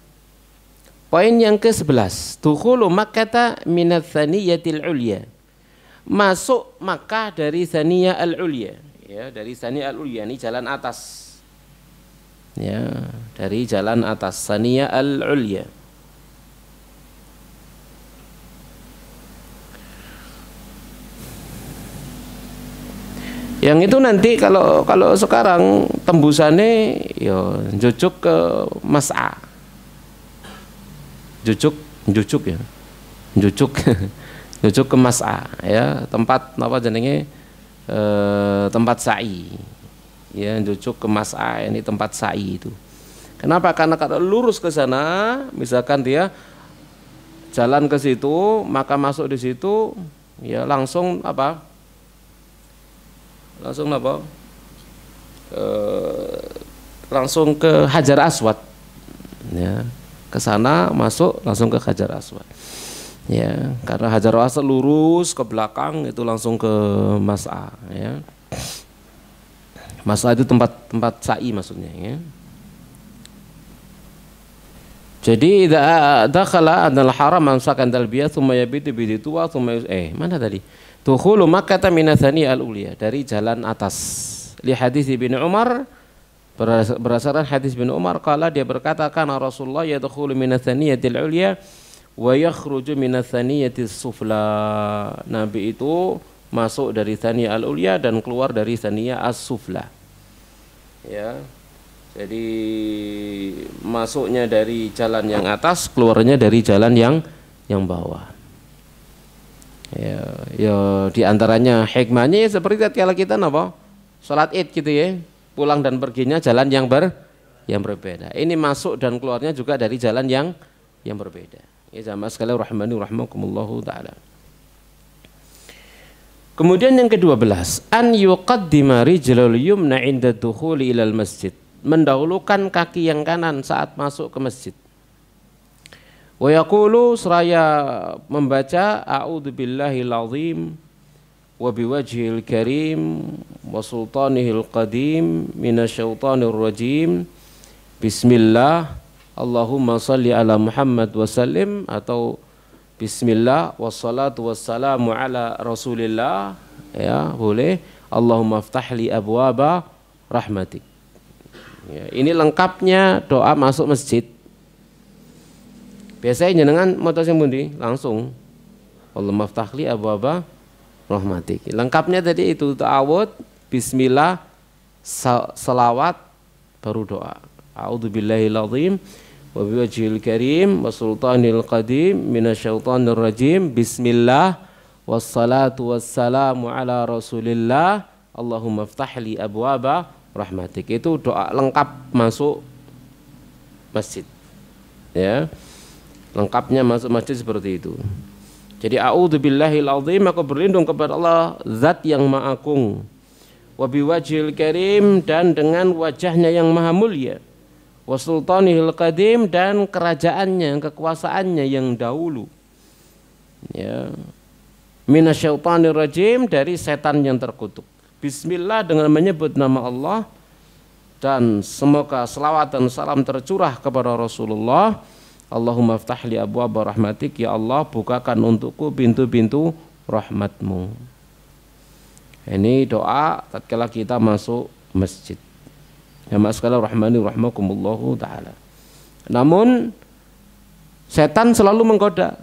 poin yang ke-11, dukhulu Makkah minat thaniyatil ulya, masuk Makkah dari Thaniyah al-Ulya ya, dari Thaniyah al-Ulya ini jalan atas ya, dari jalan atas Thaniyah al-Ulya. Yang itu nanti kalau sekarang tembusannya ya jujuk ke Mas'a. Jujuk ya. Jujuk ke Mas'a ya, tempat apa jenenge tempat sa'i. Ya, jujuk ke Mas'a ini tempat sa'i itu. Kenapa? Karena kalau lurus ke sana, misalkan dia jalan ke situ, maka masuk di situ ya langsung apa? Langsung ke Hajar Aswad ya, ke sana masuk langsung ke Hajar Aswad ya, karena Hajar Aswad lurus ke belakang itu langsung ke Mas'a ya. Mas'a itu tempat sa'i maksudnya ya. Jadi dakhala adnal haram amsakan talbiyah tsumma yabitu bi dhitwa tsumma mana tadi? dukhulu Makkah minathani al-ulia, dari jalan atas. Li hadis Ibnu Umar, berdasarkan hadis Ibnu Umar, kala dia berkata, kana Rasulullah yadkhulu minathaniyatil ulia wa yakhruju minathaniyatis sufla. Nabi itu masuk dari thaniyah al-ulia dan keluar dari thaniyah as-sufla. Ya. Jadi masuknya dari jalan yang atas, keluarnya dari jalan yang bawah. Ya di antaranya hikmahnya ya seperti kalau kita apa? Salat Id gitu ya. Pulang dan perginya jalan yang berbeda. Ini masuk dan keluarnya juga dari jalan yang berbeda. Ya jamaah sekalian rahimani rahimakumullahu taala. Kemudian yang ke-12, an yuqaddima rijlal yumna 'inda dukhuli ilal masjid. Mendahulukan kaki yang kanan saat masuk ke masjid. Wa yaqulu, seraya membaca, a'udzubillahil azim wa biwajhil karim wa sultanihil qadim minasyaitonir rajim. Bismillah, Allahumma salli ala Muhammad wa sallim, atau Bismillah wassalatu wassalamu ala Rasulillah, ya boleh. Allahumma aftahli abwaba rahmatik. Ya, ini lengkapnya doa masuk masjid. Biasanya jenengan maca sing pundi? Langsung Allahumma aftahli abwaba rahmatik. Lengkapnya tadi itu ta'awud, bismillah, salawat, baru doa. A'udzubillahil azim wa biwajhil karim wa sultanil qadim minasyaitonir rajim. Bismillah wassalatu wassalamu ala Rasulillah. Allahumma aftahli abwaba rahmatik. Itu doa lengkap masuk masjid. Ya. Lengkapnya masuk masjid seperti itu. Jadi a'udzubillahil azim, aku berlindung kepada Allah zat yang maha agung. Wa biwajhil karim, dan dengan wajahnya yang maha mulia. Wa sultanihil qadim, dan kerajaannya, kekuasaannya yang dahulu. Ya. Minasyaitonir rajim, dari setan yang terkutuk. Bismillah, dengan menyebut nama Allah, dan semoga selawat dan salam tercurah kepada Rasulullah. Allahumma aftahli abwaba rahmatik, ya Allah bukakan untukku pintu-pintu rahmatmu. Ini doa tatkala kita masuk masjid. Ya sekalian rahmani rahmakumullahu taala. Namun setan selalu menggoda.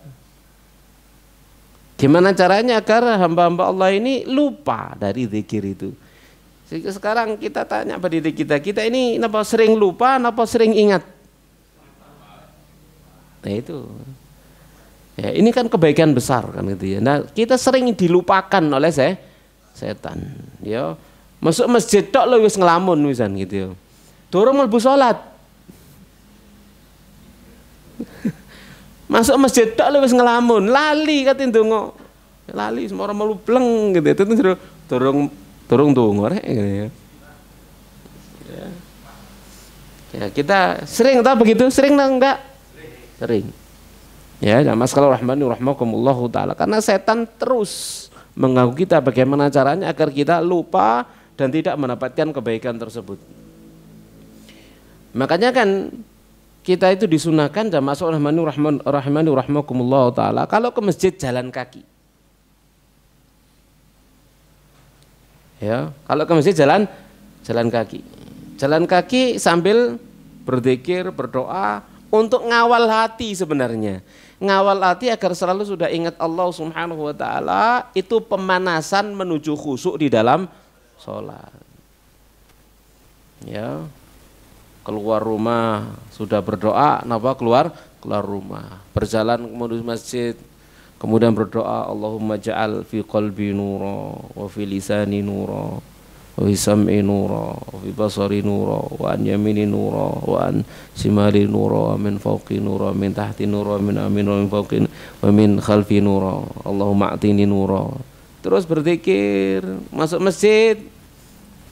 Gimana caranya agar hamba-hamba Allah ini lupa dari zikir itu? Sekarang kita tanya pada diri kita ini kenapa sering lupa, kenapa sering ingat? Nah itu, ya ini kan kebaikan besar kan gitu ya. Nah kita sering dilupakan oleh setan. Ya masuk masjid tok lo wis ngelamun wisan gitu ya. Durung mlebu salat. Masuk masjid tok lo wis ngelamun, lali katin donga. Lali semua orang melu bleng gitu. Itu durung donga rek gitu ya. Ya kita sering tahu begitu, sering enggak? Sering. Ya, mas kalau rahmani rahmakumullahu taala, karena setan terus mengganggu kita bagaimana caranya agar kita lupa dan tidak mendapatkan kebaikan tersebut. Makanya kan kita itu disunahkan jamaah rahmani rahmakumullahu taala kalau ke masjid jalan kaki. Ya, kalau ke masjid jalan kaki. Jalan kaki sambil berzikir, berdoa, untuk ngawal hati sebenarnya. Ngawal hati agar selalu sudah ingat Allah Subhanahu wa taala, itu pemanasan menuju khusyuk di dalam sholat. Ya. Keluar rumah sudah berdoa, kenapa keluar rumah. Berjalan menuju masjid, kemudian berdoa, Allahumma ja'al fi qalbi nura wa fi lisani nura wa fi sam'i nura wa fi basari nura wa an yamini nura wa an shimali nura wa min fawqi nura wa min tahti nura wa min amin wa min fawqi wa min khalfi nura, Allahumma a'tini nura. Terus berzikir, masuk masjid,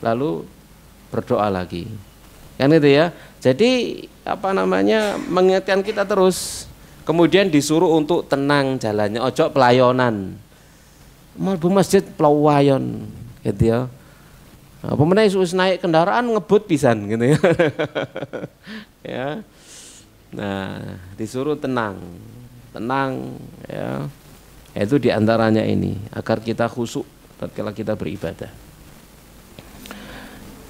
lalu berdoa lagi. Kan itu ya. Jadi mengingatkan kita terus. Kemudian disuruh untuk tenang jalannya, ojo pelayonan. Mlebu masjid pelawayon gitu ya. Pemenang wis naik kendaraan ngebut pisan gitu ya. Ya. Nah, disuruh tenang ya. Itu diantaranya ini, agar kita khusyuk tatkala kita beribadah.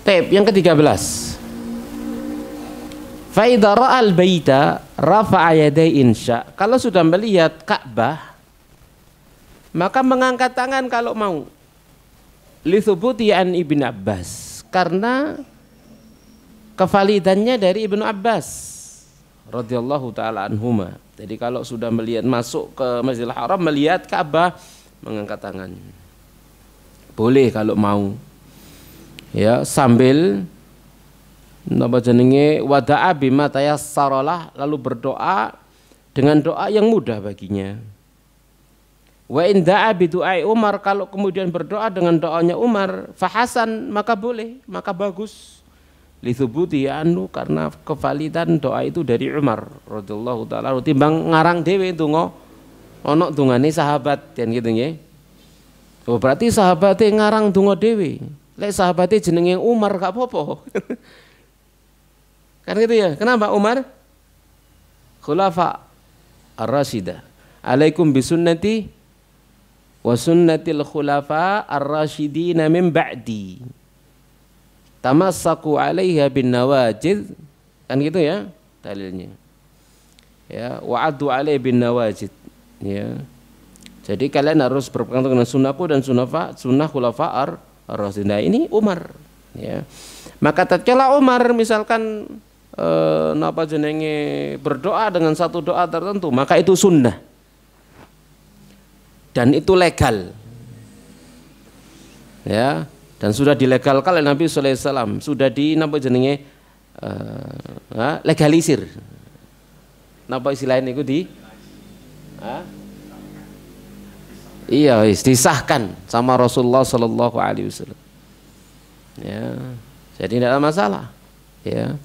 Yang ke-13. Fa idza ra'al baita rafa'a yadayhi insya. Kalau sudah melihat Ka'bah, maka mengangkat tangan kalau mau. Li thubuti an Ibnu Abbas, karena kevalidannya dari Ibnu Abbas radhiyallahu taala anhuma. Jadi kalau sudah melihat masuk ke Masjidil Haram, melihat Ka'bah, mengangkat tangan. Boleh kalau mau. Ya, sambil napa jenenge wada'a bima tayassaralah, lalu berdoa dengan doa yang mudah baginya. Wa in da'a bi du'ai Umar, kalau kemudian berdoa dengan doanya Umar, fahasan, maka boleh, maka bagus. Lithubuti anu, karena kevalidan doa itu dari Umar radhiyallahu taala, timbang ngarang dhewe donga ana dungane sahabat kan gitu nggih. Oh berarti sahabate ngarang donga dhewe. Lek sahabate jenenge Umar gak apa-apa. Kan gitu ya. Kenapa Umar? Khulafa ar-rasyidah. Alaikum bisunnati wa sunnatil khulafa ar-rasyidin min ba'di. Tamassaku 'alaiha bin nawajid, kan gitu ya dalilnya. Ya, wa'addu 'alaihi bin nawajid, ya. Jadi kalian harus berpegang dengan sunnahku dan sunnah khulafa ar-rasyidin. Nah, ini Umar, ya. Maka tatkala Umar misalkan napa jenenge berdoa dengan satu doa tertentu, maka itu sunnah. Dan itu legal. Ya. Dan sudah dilegalkan oleh Nabi sallallahu alaihi wasallam, sudah di napa jenenge legalisir. Napa istilahnya itu di iya, disahkan sama Rasulullah sallallahu alaihi wasallam. Ya. Jadi tidak ada masalah, ya.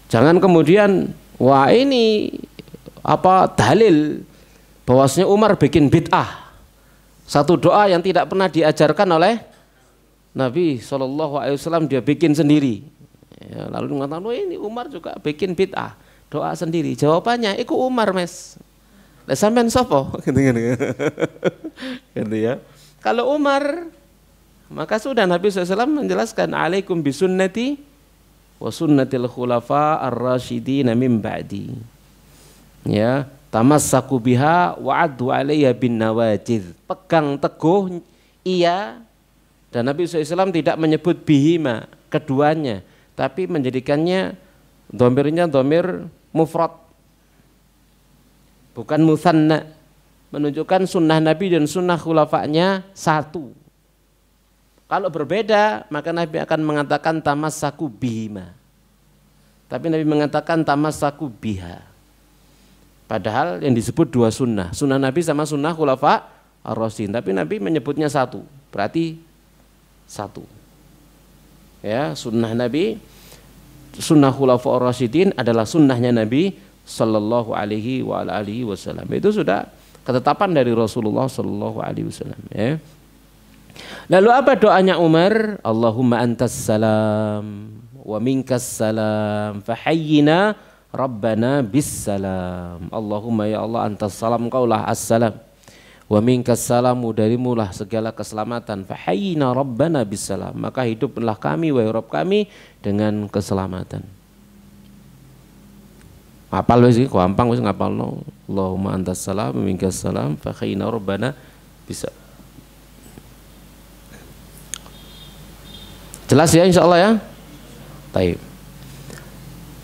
Jangan kemudian wah ini apa dalil bahwasanya Umar bikin bid'ah. Satu doa yang tidak pernah diajarkan oleh Nabi SAW, dia bikin sendiri. Ya, lalu mengatakan, oh ini Umar juga bikin bid'ah, doa sendiri. Jawabannya, iku Umar mes. Lah sampean sapa? Gitu ya. Kalau Umar, maka sudah Nabi SAW menjelaskan, alaikum bisunnati wa sunnatil khulafa ar-rasyidin min ba'di. Ya, tamassaku biha wa'addu 'alayya bin nawajid. Pegang teguh iya. Dan Nabi SAW tidak menyebut bihima, keduanya, tapi menjadikannya domirnya domir mufrad, bukan musanna, menunjukkan sunnah Nabi dan sunnah khulafanya satu. Kalau berbeda, maka Nabi akan mengatakan tamassaku bihima, tapi Nabi mengatakan tamassaku biha. Padahal yang disebut dua sunnah, sunnah Nabi sama sunnah khulafa ar-rasyidin, tapi Nabi menyebutnya satu, berarti satu. Ya, sunnah Nabi, sunnah khulafa ar-rasyidin adalah sunnahnya Nabi sallallahu alaihi wa alihi wasallam. Itu sudah ketetapan dari Rasulullah sallallahu alaihi wasallam, ya. Lalu apa doanya Umar? Allahumma antas salam wa minkas salam fahayyina rabbana bis salam. Allahumma ya Allah, antas salam, kaulah as-salam, wa minkas salamu, darimulah segala keselamatan, fahayyina rabbana bisalam, maka hiduplah kami wahai Rabb kami dengan keselamatan. Apal wis iki gampang wis ngapalno. Allahumma antas salam wa minkas salam fahayyina rabbana bisalam. Jelas ya insyaallah ya. Baik.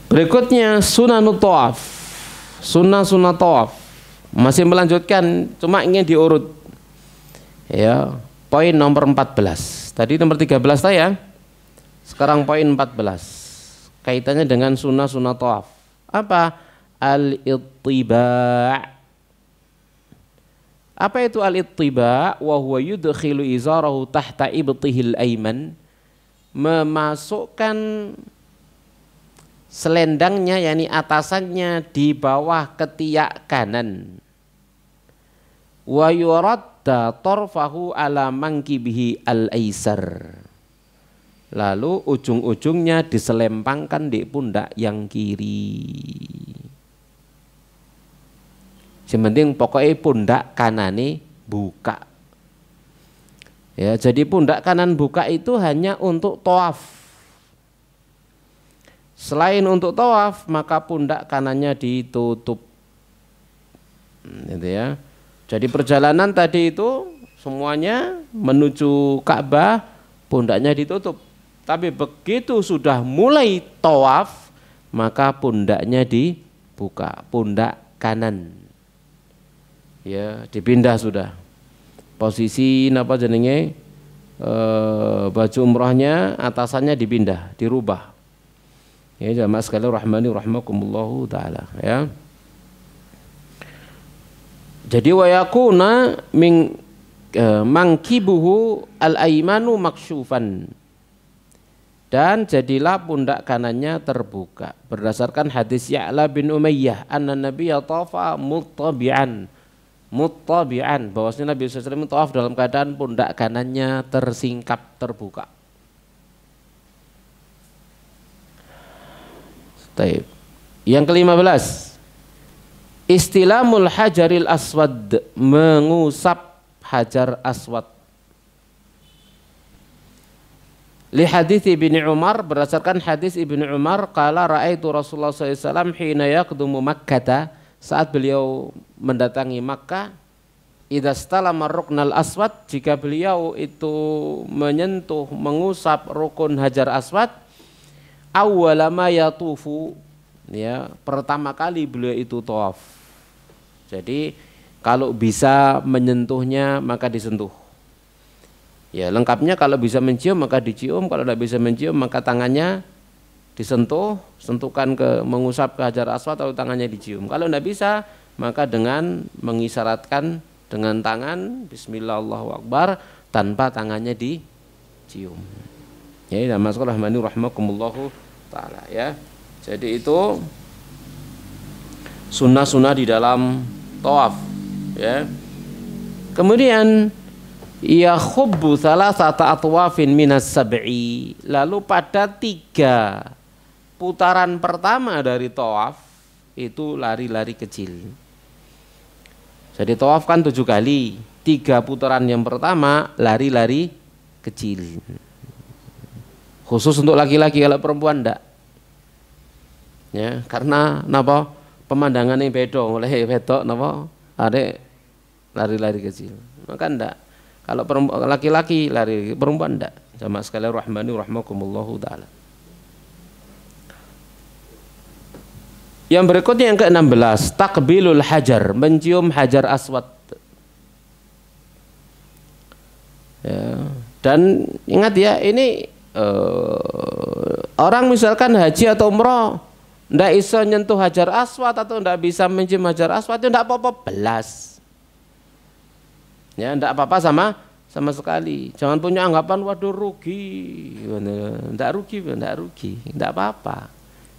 Berikutnya sunanut tawaf. Sunnah tawaf. Masih melanjutkan, cuma ingin diurut. Ya, poin nomor 14. Tadi nomor 13 saya. Sekarang poin 14. Kaitannya dengan sunnah tawaf. Apa? Al-ittiba'. Apa itu al-ittiba'? Wa huwa yudkhilu izarahu tahta ibtihil ayman. Memasukkan selendangnya, yakni atasannya, di bawah ketiak kanan. Wa yuradda tarfahu ala mankibihi al-aisar. Lalu ujung-ujungnya diselempangkan di pundak yang kiri. Yang penting pokoknya pundak kanane buka. Ya, jadi pundak kanan buka itu hanya untuk tawaf. Selain untuk tawaf, maka pundak kanannya ditutup. Gitu ya. Jadi perjalanan tadi itu semuanya menuju Ka'bah, pundaknya ditutup. Tapi begitu sudah mulai tawaf, maka pundaknya dibuka, pundak kanan. Ya, dipindah sudah. Posisi napa jenenge baju umrohnya atasannya dipindah, dirubah. Ya jamaah sekalian rahmani rahimakumullahu taala ya. Jadi wa yakuna min mangkibuhu al-aimanu maksyufan. Dan jadilah pundak kanannya terbuka berdasarkan hadis Ya'la bin Umayyah anna nabiyya tafa muttabi'an bahwasanya Nabi SAW tawaf dalam keadaan pundak kanannya tersingkap terbuka. Taib. Yang ke-15, istilamul hajaril aswad, mengusap hajar aswad. Li hadits Ibnu Umar, berdasarkan hadis Ibnu Umar, qala raaitu Rasulullah SAW hina yaqdumu Makkah, saat beliau mendatangi Makkah, idza stalama ruknal aswad, jika beliau itu menyentuh mengusap rukun hajar aswad, awwala ma yatufu, ya, pertama kali beliau itu tawaf. Jadi kalau bisa menyentuhnya maka disentuh. Ya, lengkapnya kalau bisa mencium maka dicium, kalau tidak bisa mencium maka tangannya disentuh, sentuhkan ke mengusap ke hajar aswad atau tangannya dicium. Kalau tidak bisa maka dengan mengisyaratkan dengan tangan bismillah Allahu akbar tanpa tangannya dicium. Ya, nama sekolah mani rahmakumullahu taala ya. Jadi itu sunnah-sunnah di dalam tawaf ya. Kemudian yakhubbu salasata atwafin minas sab'i, lalu pada 3 putaran pertama dari tawaf itu lari-lari kecil. Jadi tawaf kan 7 kali, 3 putaran yang pertama lari-lari kecil. Khusus untuk laki-laki, kalau perempuan enggak. Ya, karena napa? Pemandangan yang beda oleh wedok napa? Ada lari-lari kecil. Maka enggak. Kalau laki-laki lari, perempuan enggak. Jamaah sekalian rahmani rahmakumullahu taala. Yang berikutnya yang ke-16, takbilul hajar, mencium hajar aswad. Ya, dan ingat ya, ini orang misalkan haji atau umrah ndak bisa nyentuh hajar aswad atau ndak bisa mencium hajar aswad, itu ndak apa-apa belas. Ya, ndak apa-apa sama sekali. Jangan punya anggapan waduh rugi. Ndak rugi, ndak apa-apa.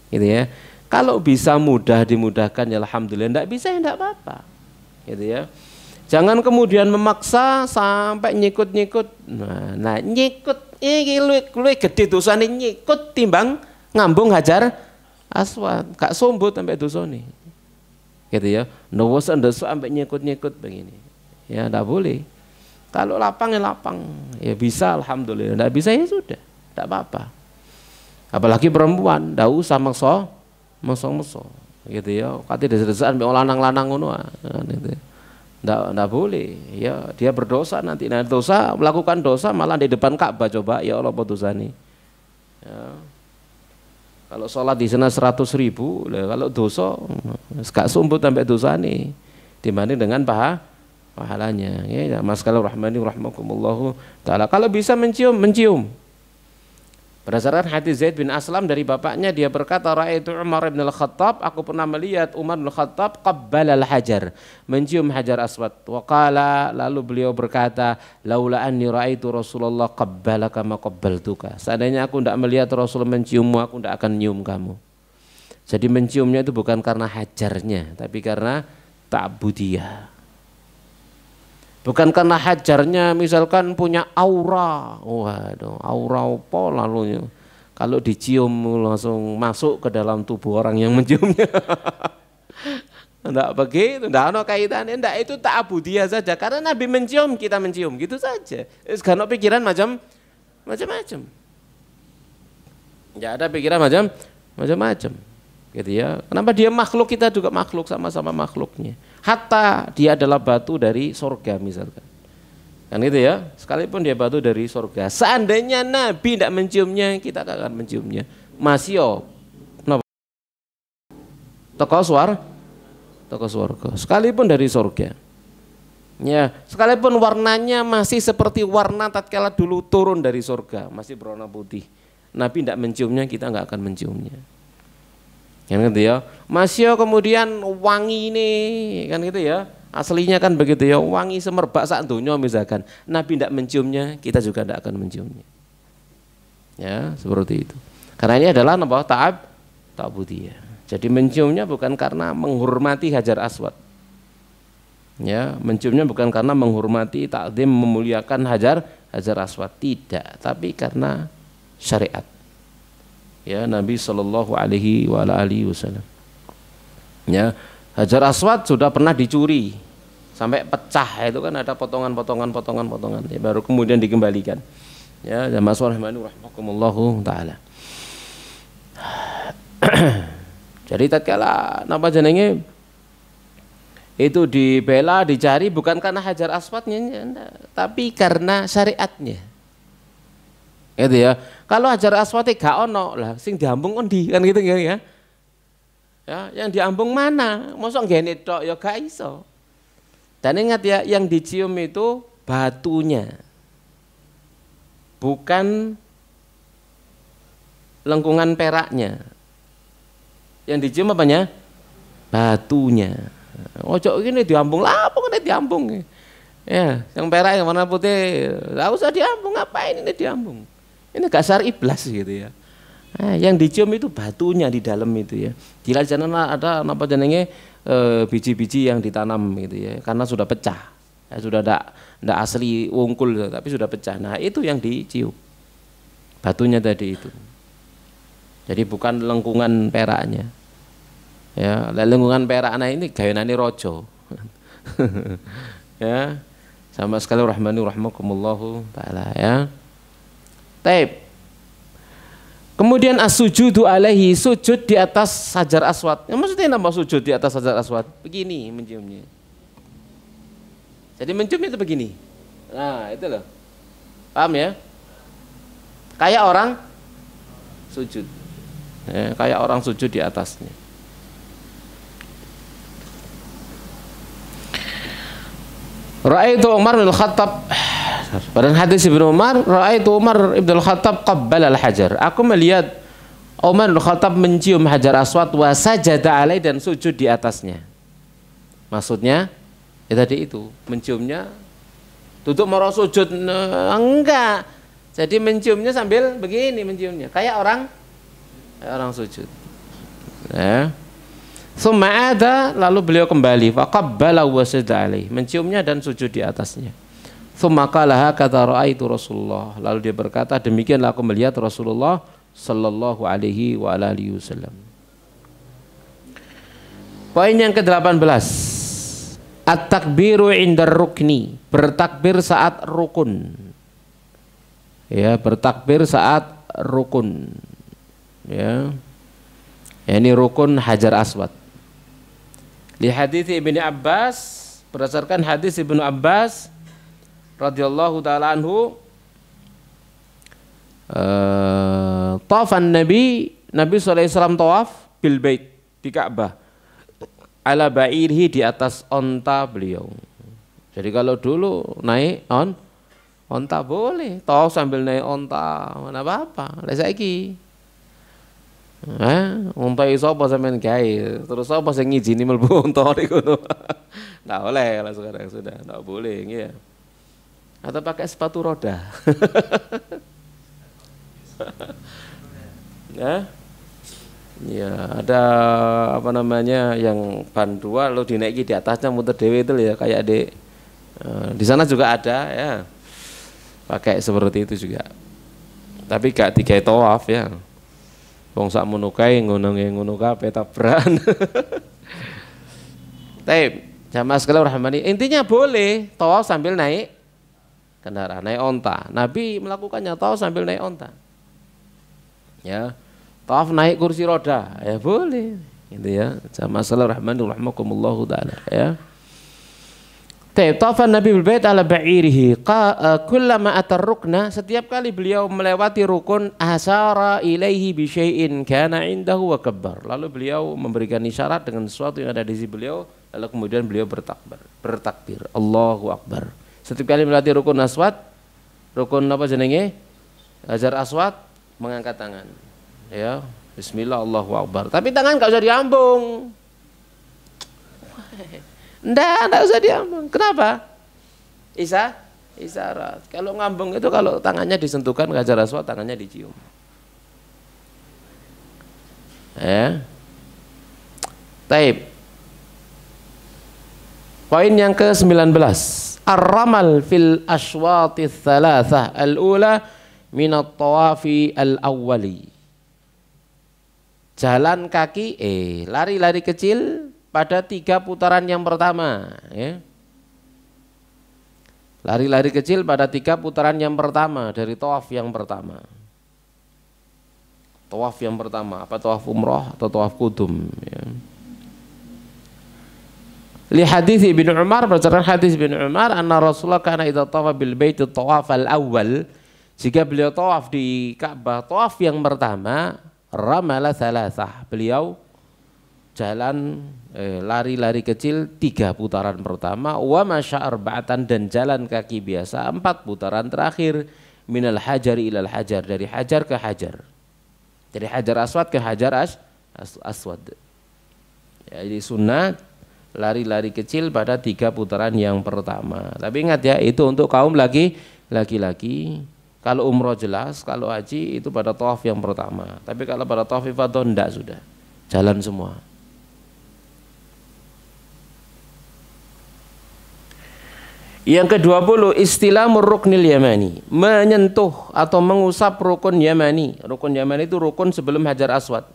Gitu ya. Kalau bisa mudah dimudahkan ya alhamdulillah, ndak bisa ya ndak apa-apa. Gitu ya. Jangan kemudian memaksa sampai nyikut-nyikut. Nah, nyikut iki luwih gede dosane nyikut timbang ngambung hajar aswad. Gak sombot sampai dosane. Gitu ya. Nowos ndesuk sampai nyikut-nyikut begini. Ya ndak boleh. Kalau lapang ya lapang. Ya bisa alhamdulillah. Ndak bisa ya sudah. Ndak apa-apa. Apalagi perempuan, ndak usah maksa gitu ya. Kate desa-desaan mbek lanang-lanang ngono gitu. Ndak boleh. Ya, dia berdosa nanti. Nah, dosa, melakukan dosa malah di depan Ka'bah, coba ya Allah dosane. Ya. Kalau sholat di sana 100.000, kalau dosa gak sumbut sampai dosane dibanding dengan pahalanya. Ya, mas kalau rahmani rahmakumullahu taala. Kalau bisa mencium. Berdasarkan hadis Zaid bin Aslam dari bapaknya, dia berkata, raaitu Umar bin Al-Khattab, aku pernah melihat Umar bin Al-Khattab qabbala al-hajar, mencium hajar aswad. Wa qala, lalu beliau berkata, laula anni raaitu Rasulullah qabbala kama qabbaltuka. Seandainya aku tidak melihat Rasul menciummu, aku tidak akan nyium kamu. Jadi menciumnya itu bukan karena hajarnya, tapi karena ta'budiyah. Bukan karena hajarnya misalkan punya aura. Waduh, aura apa lalu kalau dicium langsung masuk ke dalam tubuh orang yang menciumnya. Enggak begitu, enggak ada kaitannya, enggak, itu ta'abudiyah saja. Karena Nabi mencium, kita mencium, gitu saja. Karena pikiran macam-macam. Enggak ada pikiran macam-macam. Gitu ya. Kenapa dia makhluk, kita juga makhluk, sama-sama makhluknya. Hatta dia adalah batu dari surga misalkan. Kan gitu ya. Sekalipun dia batu dari surga, seandainya Nabi tidak menciumnya, kita akan menciumnya. Masih toko surga, sekalipun dari surga. Ya, sekalipun warnanya masih seperti warna tatkala dulu turun dari surga, masih berwarna putih. Nabi tidak menciumnya, kita nggak akan menciumnya. Kan gitu ya. Masih kemudian wangi ini, kan gitu ya. Aslinya kan begitu ya, wangi semerbak sak donya misalkan. Nabi tidak menciumnya, kita juga tidak akan menciumnya. Ya, seperti itu. Karena ini adalah ta'abudiyah. Jadi menciumnya bukan karena menghormati Hajar Aswad. Ya, menciumnya bukan karena menghormati, takdim, memuliakan Hajar Aswad, tidak, tapi karena syariat. Ya, Nabi Shallallahu alaihi wasallam. Ya, Hajar Aswad sudah pernah dicuri sampai pecah, itu kan ada potongan. Ya, baru kemudian dikembalikan. Ya, jamaah rahimakumullah taala. Jadi tatkala napa jenenge itu dibela, dicari bukan karena Hajar Aswadnya, tapi karena syariatnya. Gitu ya. Kalau Hajar Aswad gak ono lah, sing diambung endi kan gitu ya. Ya, yang diambung mana? Mosok ngene tok ya gak iso. Dan ingat ya, yang dicium itu batunya. Bukan lengkungan peraknya. Yang dicium apanya? Batunya. Ojo ini diambung lah, apa kan diambung? Ya, yang perak yang warna putih, enggak usah diambung, ngapain ini diambung? Ini gak syar'i iblas gitu ya. Nah, yang dicium itu batunya di dalam itu ya. Di sana ada apa jenenge biji-biji yang ditanam gitu ya, karena sudah pecah. Ya, sudah enggak asli wungkul tapi sudah pecah. Nah, itu yang dicium. Batunya tadi itu. Jadi bukan lengkungan peraknya. Ya, lengkungan perak ini gayanane rojo. Ya, sama sekali rahimakumullah taala ya. Taib. Kemudian as-sujudu alaihi, sujud di atas Hajar Aswad. Ya, maksudnya apa sujud di atas Hajar Aswad? Begini menciumnya. Jadi menciumnya itu begini. Nah, itu loh. Paham ya? Kayak orang sujud. Ya, kayak orang sujud di atasnya. Ra'aitu Umar bin Khattab, pada hadis Ibnu Umar, ra'aitu Umar bin Khattab qabbala al-hajar. Aku melihat Umar bin Khattab mencium Hajar Aswad wa sajada alai, dan sujud di atasnya. Maksudnya ya tadi itu, menciumnya duduk mau sujud enggak. Jadi menciumnya sambil begini menciumnya, kayak orang sujud. Ya. Summa ada, lalu beliau kembali, faqabbala wa sajada alaihi, menciumnya dan sujud di atasnya. Summa qala hakadha ra'aitu Rasulullah, lalu dia berkata, demikianlah aku melihat Rasulullah sallallahu alaihi wa alihi wasallam. Poin yang ke-18, at-takbiru indar rukni, bertakbir saat rukun. Ya, bertakbir saat rukun. Ya. Ini rukun Hajar Aswad. Li hadits Ibnu Abbas, berdasarkan hadis Ibnu Abbas radhiyallahu taala anhu, tawafan Nabi sallallahu alaihi wasallam tawaf bil bait, di Ka'bah, ala ba'irhi, di atas onta beliau. Jadi kalau dulu naik onta boleh, tawaf sambil naik onta, mana apa-apa. Lah saiki unta iso apa sampean gawe, terus apa sing ngijini mlebu unta niku. Enggak boleh kalau sekarang sudah, enggak boleh ya. Atau pakai sepatu roda. Ya, ada apa namanya yang ban dua lo dinaiki di atasnya muter dewe itu ya, kayak di sana juga ada ya. Pakai seperti itu juga. Tapi gak digawe tawaf ya. Wong sak mono kae ngono kabeh tabran. Taib, jamaah sekalian rahmani. Intinya boleh tawaf sambil naik kendaraan, naik onta. Nabi melakukannya tawaf sambil naik onta. Ya, tawaf naik kursi roda, ya boleh. Gitu ya, jamaah sekalian rahmani rahimakumullahu taala. Ya. Taib, tawafan Nabi bil bait ala ba'irihi. Kullama atar rukna, setiap kali beliau melewati rukun, asyara ilaihi bi syai'in kana indahu wa kabbar. Lalu beliau memberikan isyarat dengan sesuatu yang ada di sisi beliau, lalu kemudian beliau bertakbir. Allahu akbar. Setiap kali melewati rukun aswad, rukun apa jenenge? Hajar aswad, mengangkat tangan. Ya, bismillah Allahu akbar. Tapi tangan enggak usah diambung. Enggak usah diambung. Kenapa? Isyarat. Kalau ngambung itu kalau tangannya disentuhkan ke hajar aswad, tangannya dicium. Ya. Taib. Poin yang ke-19. Ar-ramal fil ashwati thalathah al-ula min at-tawafi al-awwali. Jalan kaki lari-lari kecil pada 3 putaran yang pertama, ya. Lari-lari kecil pada 3 putaran yang pertama dari tawaf yang pertama. Tawaf yang pertama, apa tawaf umroh atau tawaf kudum, ya. Li hadis Ibnu Umar, berdasarkan hadis Ibnu Umar, anna Rasulullah kana idza tawafa bil bait tawaf al-awwal, jika beliau tawaf di Ka'bah, tawaf yang pertama, ramala thalathah, beliau jalan lari-lari kecil 3 putaran pertama, wa masya arba'atan, dan jalan kaki biasa 4 putaran terakhir, minal hajari ilal hajar, dari hajar ke hajar, dari hajar aswad ke hajar aswad. Ya, jadi sunnah lari-lari kecil pada 3 putaran yang pertama. Tapi ingat ya, itu untuk kaum laki-laki. Kalau umroh jelas, kalau haji itu pada tawaf yang pertama. Tapi kalau pada tawaf ifadah enggak, sudah jalan semua. Yang ke-20, istilamur ruknil yamani, menyentuh atau mengusap rukun yamani. Rukun yamani itu rukun sebelum hajar aswad.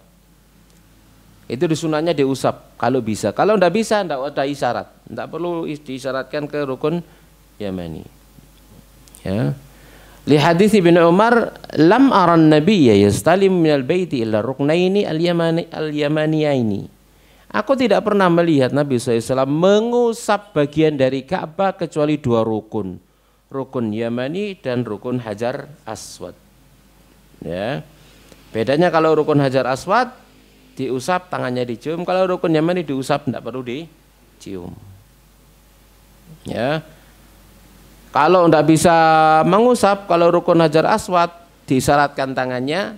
Itu disunahnya diusap kalau bisa. Kalau tidak bisa, tidak ada isyarat. Tidak perlu diisyaratkan ke rukun yamani. Ya. Li hadits Ibnu Umar, lam aran nabiyya yastalim minal baiti illa ruknaini al-yamaniyaini. Aku tidak pernah melihat Nabi SAW mengusap bagian dari Ka'bah kecuali 2 rukun. Rukun Yamani dan rukun Hajar Aswad. Ya. Bedanya kalau rukun Hajar Aswad diusap, tangannya dicium. Kalau rukun Yamani diusap, tidak perlu dicium. Ya. Kalau tidak bisa mengusap, kalau rukun Hajar Aswad disyaratkan tangannya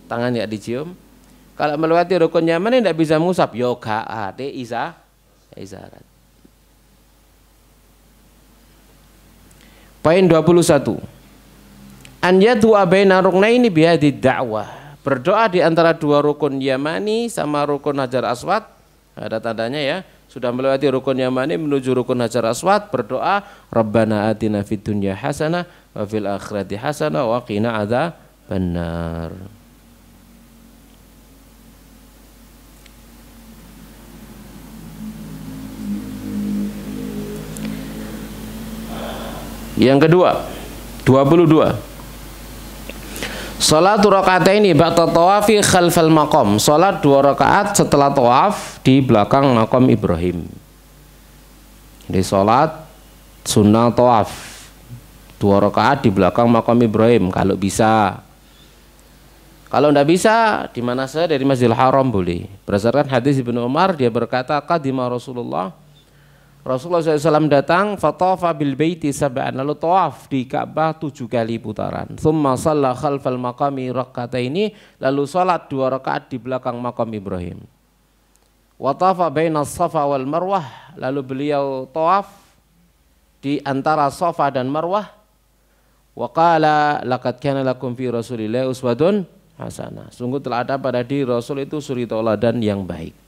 tidak dicium. Kalau melewati rukun Yamani tidak bisa mengusap, yoga ade isyarat. Poin 21. An yad'a baina ruknaini bihadid da'wah. Berdoa di antara 2 rukun Yamani sama rukun Hajar Aswad. Ada tandanya ya. Sudah melewati rukun Yamani menuju rukun Hajar Aswad, berdoa Rabbana atina fid dunya hasanah wa fil akhirati hasanah wa qina adzabannar. Yang kedua, 22. Salat raka'ataini ba'da tawafi khalfal maqam. Salat 2 rakaat setelah tawaf di belakang makam Ibrahim. Jadi salat sunnah tawaf 2 rakaat di belakang makam Ibrahim kalau bisa. Kalau tidak bisa, di mana saja dari Masjidil Haram boleh. Berdasarkan hadis Ibnu Umar, dia berkata, qadima Rasulullah SAW datang, fatafa bil baiti sab'an, lalu tawaf di Ka'bah 7 kali putaran. Tsumma shalla khalfal maqami rak'ataini, lalu salat 2 rakaat di belakang makam Ibrahim. Wa tafa baina Safa wal Marwah, lalu beliau tawaf di antara Safa dan Marwah. Wa qala laqad kana lakum fi Rasulillahi uswatun hasanah. Sungguh telah ada pada diri Rasul itu suri tauladan yang baik.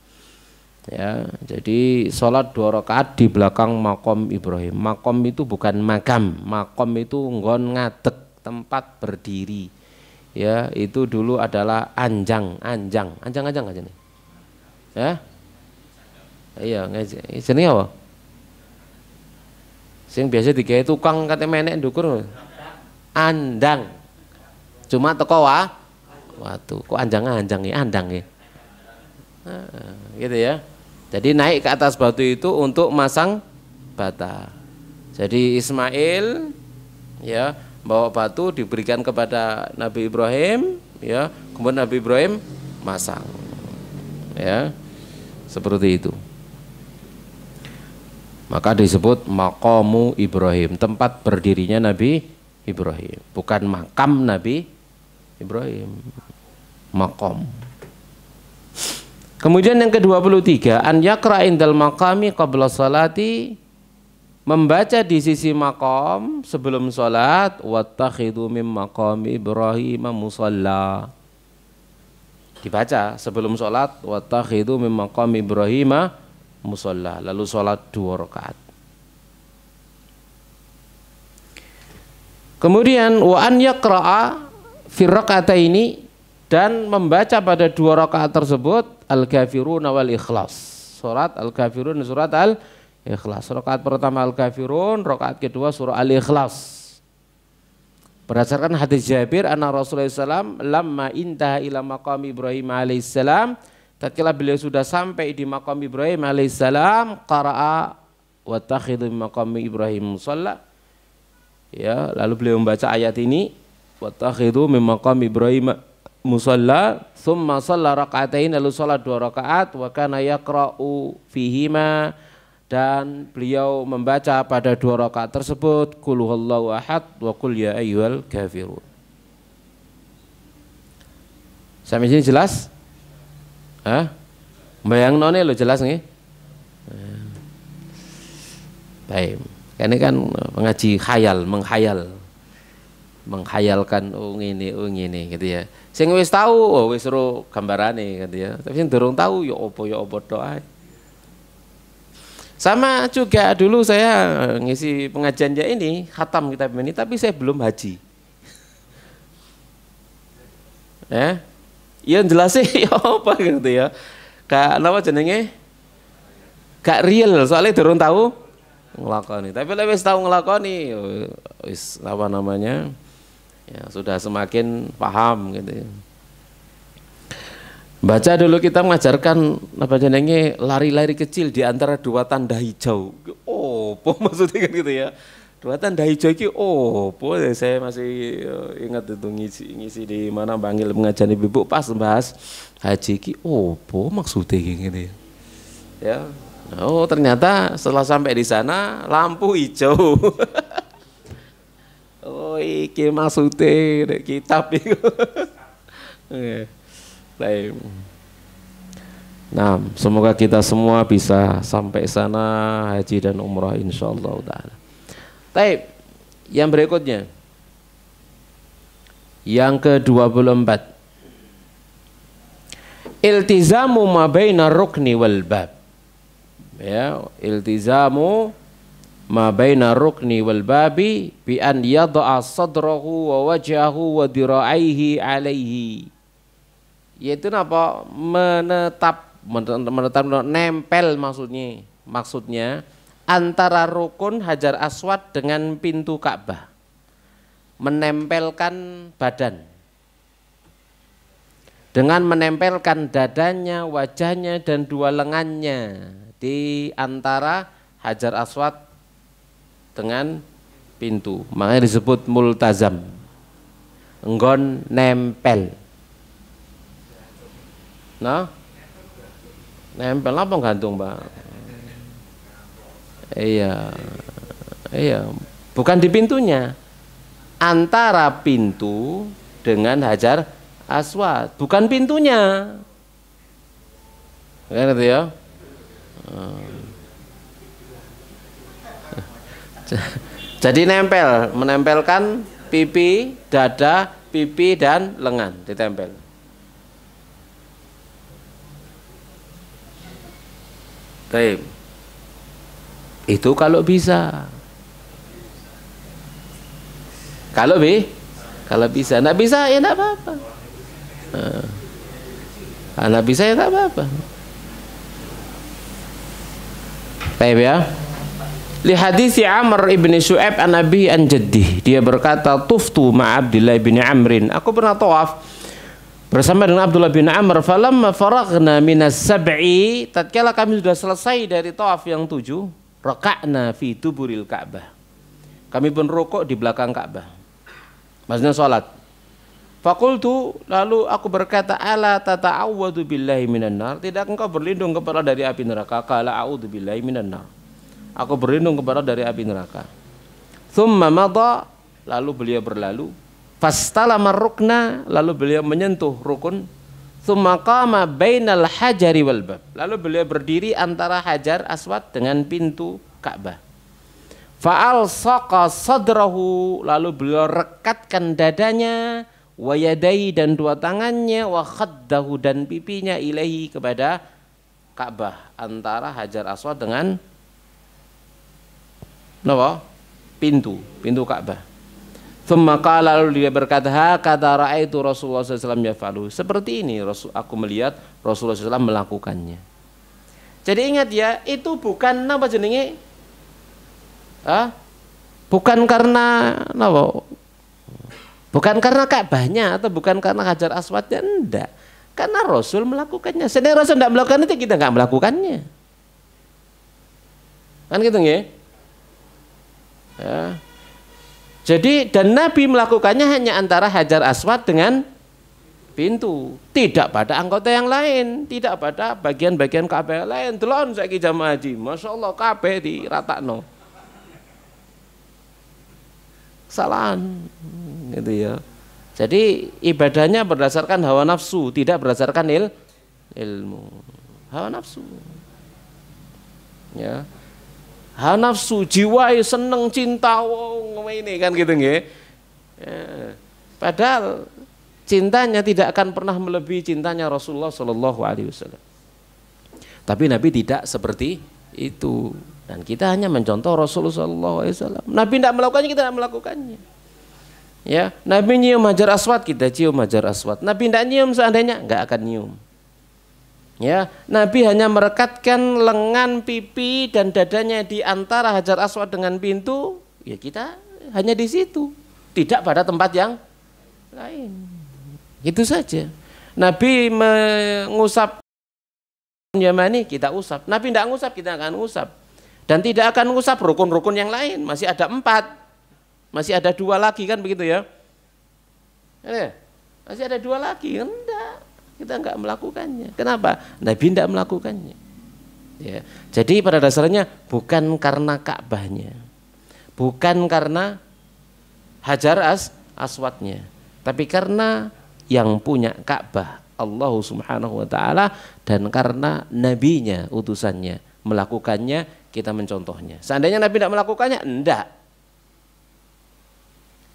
Ya, jadi sholat 2 rakaat di belakang makom Ibrahim. Makom itu bukan makam, makom itu nggon ngadeg, tempat berdiri. Ya, itu dulu adalah anjang aja nih. Ya, Iya, jenenge apa? Sing biasa digawe tukang kate menek ndukur. Andang. Cuma teko watu. Kok anjang-anjang ya, andang ya. Nah, gitu ya. Jadi naik ke atas batu itu untuk masang bata. Jadi Ismail ya bawa batu diberikan kepada Nabi Ibrahim ya, kemudian Nabi Ibrahim masang. Ya. Seperti itu. Maka disebut maqamu Ibrahim, tempat berdirinya Nabi Ibrahim, bukan makam Nabi Ibrahim. Maqam. Kemudian yang ke-23, an yaqra indal maqami qabla salati, membaca di sisi maqam sebelum salat, wattakhidhu mim maqami Ibrahim musalla. Dibaca sebelum salat, wattakhidhu mim maqami Ibrahim musalla, lalu salat 2 rakaat. Kemudian wa an yaqra'a fi raka'ataini, dan membaca pada 2 rakaat tersebut al-kafirun wal ikhlas. Surat al-kafirun, surat al-ikhlas. Rakaat pertama al-kafirun, rakaat kedua surah al-ikhlas. Berdasarkan hadis Jabir anna Rasulullah SAW lamma intaha ila maqam Ibrahim alaihissalam, tatkala beliau sudah sampai di maqam Ibrahim alaihissalam, qara'a wattakhidhu min maqami Ibrahim musalla. Ya, lalu beliau membaca ayat ini, wattakhidhu min maqami Ibrahim musalla, thumma shalla raka'atain, lalu salat 2 rakaat, wa kana yaqra'u fihima, dan beliau membaca pada 2 rakaat tersebut qul huwallahu ahad wa qul ya ayyuhal kafirun. Sampai sini jelas? Hah? Bayangnone lo jelas nggih? Baik. Ini kan mengaji khayal, menghayalkan oh ngene gitu ya. Sing wis tahu oh wis ro gambarane gitu ya. Tapi sing durung tahu ya apa tok ae. Sama juga dulu saya ngisi pengajiannya ini, khatam kitab ini, tapi saya belum haji. Ya jelas sih ya apa gitu ya. Gak napa jenenge? Gak real, soalnya durung tahu ngelakoni. Tapi wis tahu ngelakoni, wis apa namanya? Ya sudah semakin paham gitu ya. Baca dulu kita mengajarkan apa jenenge lari-lari kecil di antara 2 tanda hijau. Oh, apa maksudnya kan gitu ya. 2 tanda hijau iki opo? Saya masih ingat itu ngisi di mana panggil pengajian ibu pas bahas haji iki opo maksudnya gitu ya. Ya. Oh, ternyata setelah sampai di sana lampu hijau. Oh, iki maksudnya kitab itu. Baik. Nah, semoga kita semua bisa sampai sana haji dan umrah insyaallah taala. Baik. Yang berikutnya. Yang ke-24. Iltizamu ma baina rukni wal bab. Ya, iltizamu ma baina rukni wal babi bi an yad'a sadrahu wa wajhahu wa dira'aihi alaihi. Yaitu apa? Menetap nempel maksudnya antara rukun Hajar Aswad dengan pintu Ka'bah, menempelkan badan dengan menempelkan dadanya, wajahnya dan 2 lengannya di antara Hajar Aswad dengan pintu, makanya disebut multazam, enggon nempel. Nah, nempel apa gantung, Mbak? Iya, bukan di pintunya, antara pintu dengan Hajar Aswad, bukan pintunya, kan gitu ya. Jadi menempelkan pipi, dada, pipi dan lengan ditempel. Baik. Itu kalau bisa. Kalau bisa, enggak bisa ya enggak apa-apa. Enggak bisa ya enggak apa-apa. Baik ya. Li hadits Amr ibn Syu'aib an Abi an Jaddih, dia berkata tuftu ma Abdullah bin Amrin, aku pernah tawaf bersama dengan Abdullah bin Amr. Falamma faraghna minas sab'i, tatkala kami sudah selesai dari tawaf yang 7, raka'na fi tuburil Ka'bah, kami pun rukuk di belakang Ka'bah, maksudnya sholat. Fakultu, lalu aku berkata, ala tata'awwadu billahi minan nar, tidak engkau berlindung kepada dari api neraka? Qala a'udzu billahi minan nar, aku berlindung kepada dari api neraka. Thumma madha, lalu beliau berlalu. Fastalama rukna, lalu beliau menyentuh rukun. Thumma qama bainal hajari wal bab, lalu beliau berdiri antara Hajar Aswad dengan pintu Ka'bah. Fa'al saqa sadrahu, lalu beliau rekatkan dadanya, wa yadai, dan dua tangannya, wa khaddahu, dan pipinya, ilaihi, kepada Ka'bah, antara Hajar Aswad dengan pintu Ka'bah. Thumma qala, lalu dia berkata, hakadha ra'aitu Rasulullah SAW yaf'alu, seperti ini aku melihat Rasulullah SAW melakukannya. Jadi ingat ya, itu bukan apa jenenge, bukan karena bukan karena Ka'bahnya atau bukan karena Hajar Aswadnya, enggak, karena Rasul melakukannya. Sedangkan Rasul tidak melakukan itu, kita nggak melakukannya, kan gitu ya. Jadi dan Nabi melakukannya hanya antara Hajar Aswad dengan pintu, tidak pada anggota yang lain, tidak pada bagian-bagian Ka'bah yang lain. Delon saiki jamaah haji, Masya Allah kabeh diratakno, kesalahan gitu ya. Jadi ibadahnya berdasarkan hawa nafsu, tidak berdasarkan ilmu. Hawa nafsu ya, hawa nafsu, jiwa seneng cinta wong ini kan gitu nggih ya. Padahal cintanya tidak akan pernah melebihi cintanya Rasulullah Shallallahu Alaihi Wasallam. Tapi Nabi tidak seperti itu, dan kita hanya mencontoh Rasulullah Shallallahu Alaihi Wasallam. Nabi tidak melakukannya, kita tidak melakukannya. Ya, Nabi nyium Hajar Aswad, kita cium Hajar Aswad. Nabi tidak nyium, seandainya nggak akan nyium. Ya, Nabi hanya merekatkan lengan, pipi, dan dadanya di antara Hajar Aswad dengan pintu. Ya kita hanya di situ, tidak pada tempat yang lain. Itu saja. Nabi mengusap Yamani, kita usap. Nabi tidak ngusap, kita akan usap. Dan tidak akan ngusap rukun-rukun yang lain. Masih ada 4, masih ada 2 lagi kan begitu ya? Masih ada 2 lagi, enggak. Kita enggak melakukannya. Kenapa? Nabi tidak melakukannya. Ya. Jadi pada dasarnya bukan karena Ka'bahnya, bukan karena Hajar Aswadnya, tapi karena yang punya Ka'bah, Allah Subhanahu wa Ta'ala, dan karena nabinya, utusannya melakukannya, kita mencontohnya. Seandainya Nabi tidak melakukannya, enggak.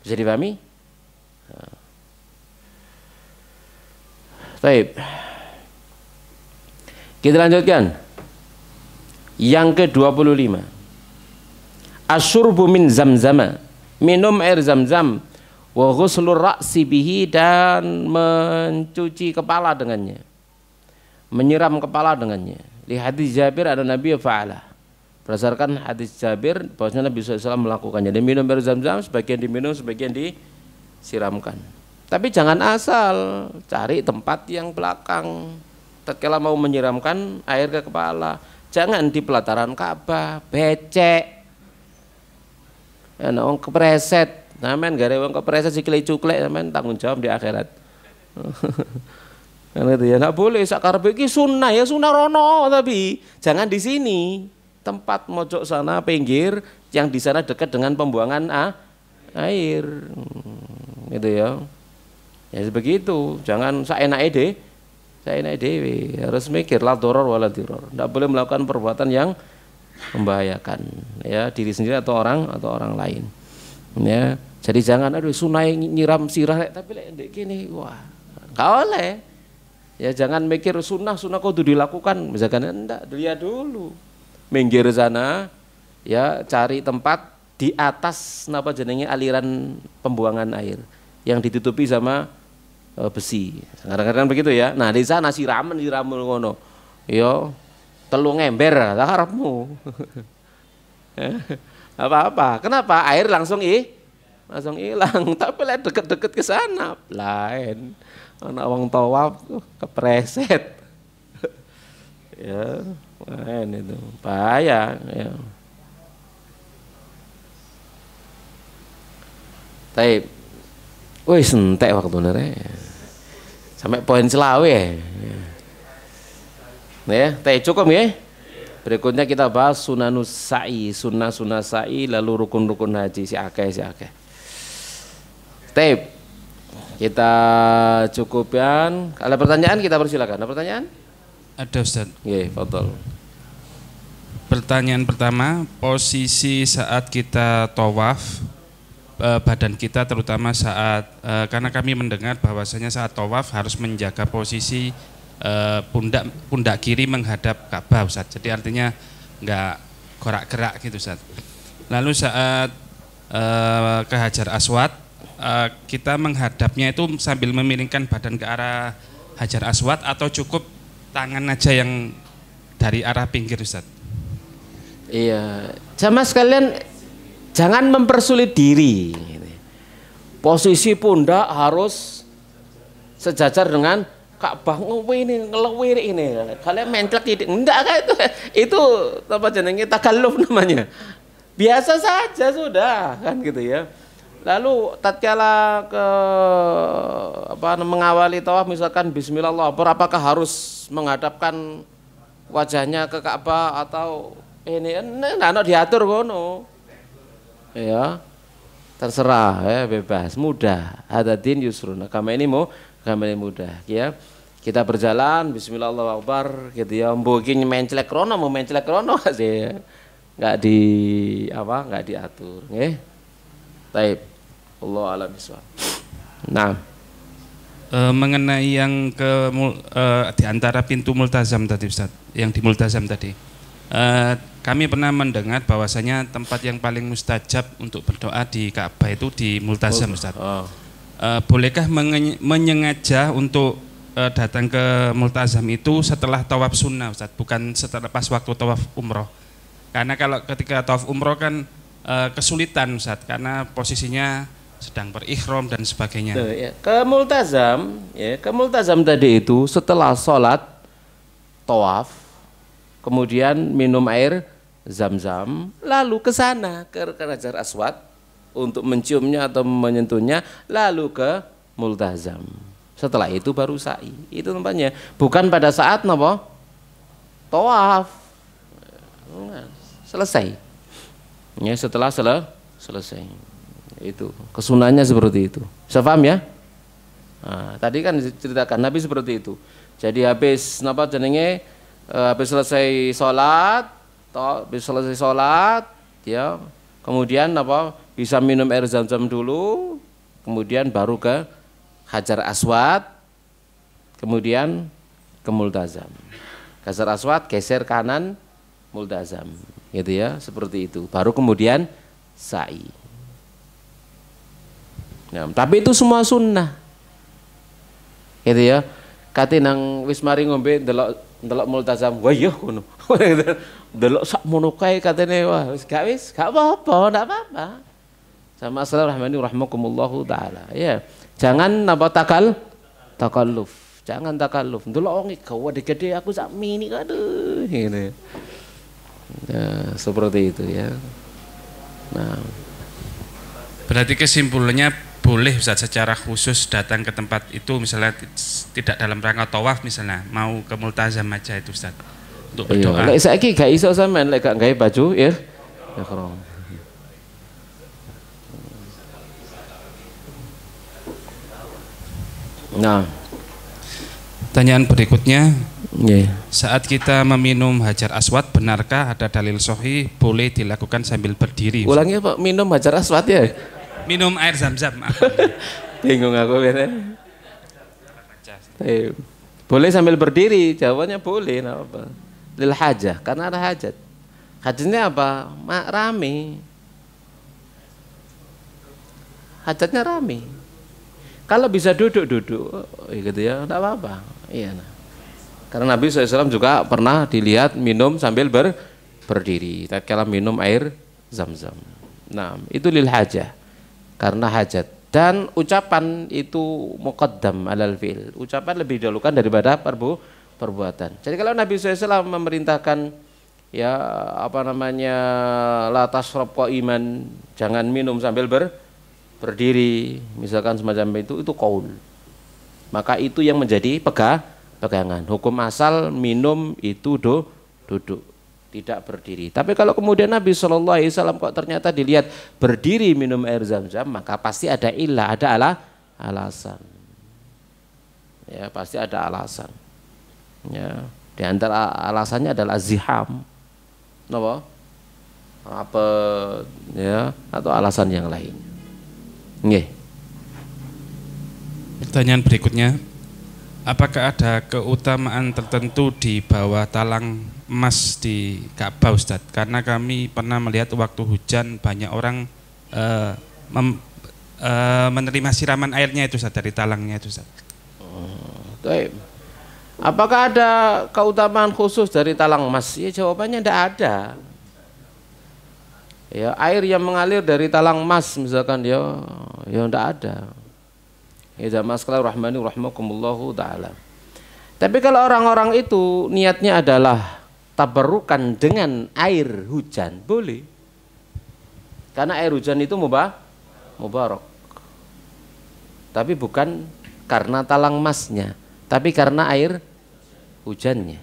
Bisa dipahami? Baik. Kita lanjutkan. Yang ke-25. Asyurbu min zamzama, minum air zam-zam, wa ghuslur ra'si bihi, dan mencuci kepala dengannya, menyiram kepala dengannya. Di hadis Jabir ada Nabi fa'ala. Berdasarkan hadis Jabir bahwasanya Nabi SAW melakukannya. Dan minum air zam-zam, sebagian diminum, sebagian disiramkan. Tapi jangan asal cari tempat yang belakang tatkala mau menyiramkan air ke kepala. Jangan di pelataran Ka'bah, becek. Ana wong kepreset, sampean gare wong kepreset sikile cuklek, sampean tanggung jawab di akhirat. Kan itu ya, enggak boleh sak karepe iki sunah ya, sunah rono, tapi jangan di sini. Tempat mojok sana pinggir yang di sana dekat dengan pembuangan air. Gitu ya. Ya begitu, jangan saenake dewe, harus mikir la doror wala diror. Enggak boleh melakukan perbuatan yang membahayakan ya diri sendiri atau orang lain. Ya, jadi jangan aduh sunai nyiram sirah tapi lek gini, wah, enggak boleh. Ya jangan mikir sunnah kudu dilakukan, misalkan enggak, dilihat dulu. Minggir sana ya, cari tempat di atas napa jenenge aliran pembuangan air yang ditutupi sama besi. Kadang-kadang begitu ya. Nah, di sana siramen ngono. Yo telu ngember lah karepmu. Apa-apa. Kenapa? Air langsung hilang. Tapi lek deket-deket ke sana lain. Anak wong tawaf kepreset. Ya, lain itu. Bahaya ya. Tapi wis entek waktune rek. Sampai poin selawe ya. Ya, cukup ya. Berikutnya kita bahas sunanus sa'i, sunnah sa'i, lalu rukun-rukun haji si akeh. Kita cukupkan. Kalau ada pertanyaan kita persilakan. Ada pertanyaan?
Ada Ustaz.
Nggih, fadhol.
Pertanyaan pertama, posisi saat kita tawaf, badan kita terutama saat karena kami mendengar bahwasanya saat tawaf harus menjaga posisi pundak kiri menghadap Ka'bah Ustaz. Jadi artinya enggak gerak-gerak gitu Ustaz. Lalu saat ke Hajar Aswad kita menghadapnya itu sambil memiringkan badan ke arah Hajar Aswad atau cukup tangan aja yang dari arah pinggir Ustaz?
Iya, jamaah sekalian jangan mempersulit diri. Posisi pundak harus sejajar dengan Ka'bah ngelewir ini. Kalian mentlek ini enggak kan itu apa jenenge takalluf namanya. Biasa saja sudah kan gitu ya. Lalu tatkala ke mengawali tawaf misalkan bismillah Allahu akbar, apakah harus menghadapkan wajahnya ke Ka'bah atau ini ana diatur ngono. Ya. Terserah ya, bebas, mudah. Hadatin yusrun. Agama ini mudah ya. Kita berjalan bismillah Allahu akbar gitu ya. Mbok iki menclek krono sih. Enggak diatur, nggih. Baik. Allah a'lam bishawab. Nah,
mengenai yang di antara pintu Multazam tadi Ustaz, yang di Multazam tadi. Kami pernah mendengar bahwasanya tempat yang paling mustajab untuk berdoa di Ka'bah itu di Multazam Ustaz. Bolehkah menyengaja untuk datang ke Multazam itu setelah tawaf sunnah Ustaz, bukan setelah pas waktu tawaf umroh? Karena kalau ketika tawaf umroh kan kesulitan Ustaz, karena posisinya sedang berikhram dan sebagainya.
Ya. Ke Multazam tadi itu setelah sholat tawaf, kemudian minum air zam-zam, lalu ke sana ke Hajar Aswad untuk menciumnya atau menyentuhnya, lalu ke Multazam. Setelah itu baru sa'i. Itu tempatnya. Bukan pada saat napa? Tawaf. Selesai. Ya, setelah selesai. Itu kesunahnya seperti itu. Bisa paham ya? Nah, tadi kan diceritakan Nabi seperti itu. Jadi habis habis selesai sholat, ya, kemudian bisa minum air zam-zam dulu, kemudian baru ke Hajar Aswad, kemudian ke Multazam. Hajar Aswad geser kanan, Multazam, gitu ya, seperti itu. Baru kemudian sa'i. Nah, tapi itu semua sunnah, gitu ya. Kate nang wis mari ngombe ndelok Multazam, wah iya ngono. Ndelok sak mono kae katene, wah wis gak apa-apa, ndak apa-apa. Sama assalam rahmakumullahu taala. Ya. Jangan takalluf. Jangan takalluf. Ndelok wong iki gede aku sak mini aduh ngene. Nah, seperti itu ya. Nah,
berarti kesimpulannya boleh Ustaz secara khusus datang ke tempat itu, misalnya tidak dalam rangka tawaf, misalnya mau ke Multazam aja itu Ustaz untuk berdoa.
Lek saiki gak iso sampean lek gak gawe baju ihram. Nah,
pertanyaan berikutnya,
saat
kita meminum Hajar Aswad, benarkah ada dalil sahih boleh dilakukan sambil berdiri?
Ulangi Pak, minum Hajar Aswad ya?
Minum air zam-zam.
Bingung aku bener. Boleh sambil berdiri, jawabannya boleh, enggak apa. Lil hajah, karena ada hajat. Hajatnya apa? Rame. Hajatnya rame. Kalau bisa duduk gitu ya, enggak apa-apa. Iya. Nah. Karena Nabi SAW juga pernah dilihat minum sambil berdiri tatkala minum air Zam-Zam. Nah, itu lil hajah, karena hajat. Dan ucapan itu muqaddam alal fi'il. Ucapan lebih didahulukan daripada perbuatan. Jadi kalau Nabi SAW memerintahkan ya apa namanya la tashrab qa'iman, jangan minum sambil berdiri, misalkan semacam itu qaul. Maka itu yang menjadi pegangan. Hukum asal minum itu duduk, tidak berdiri. Tapi kalau kemudian Nabi SAW kok ternyata dilihat berdiri minum air Zam-Zam, maka pasti ada ilah, ada alasan. Ya, pasti ada alasan. Ya, di antara alasannya adalah ziham. Apa ya, atau alasan yang lain. Nggih.
Pertanyaan berikutnya, apakah ada keutamaan tertentu di bawah talang emas di Ka'bah, Ustadz? Karena kami pernah melihat waktu hujan banyak orang menerima siraman airnya itu, Ustadz, dari talangnya itu, Ustadz.
Apakah ada keutamaan khusus dari talang emas? Ya, jawabannya tidak ada. Ya, air yang mengalir dari talang emas misalkan ya tidak ada. Ya jamaah sekalian rahmani rahimakumullahu taala. Tapi kalau orang-orang itu niatnya adalah tabarukan dengan air hujan, boleh. Karena air hujan itu mubarak. Tapi bukan karena talang emasnya, tapi karena air hujannya.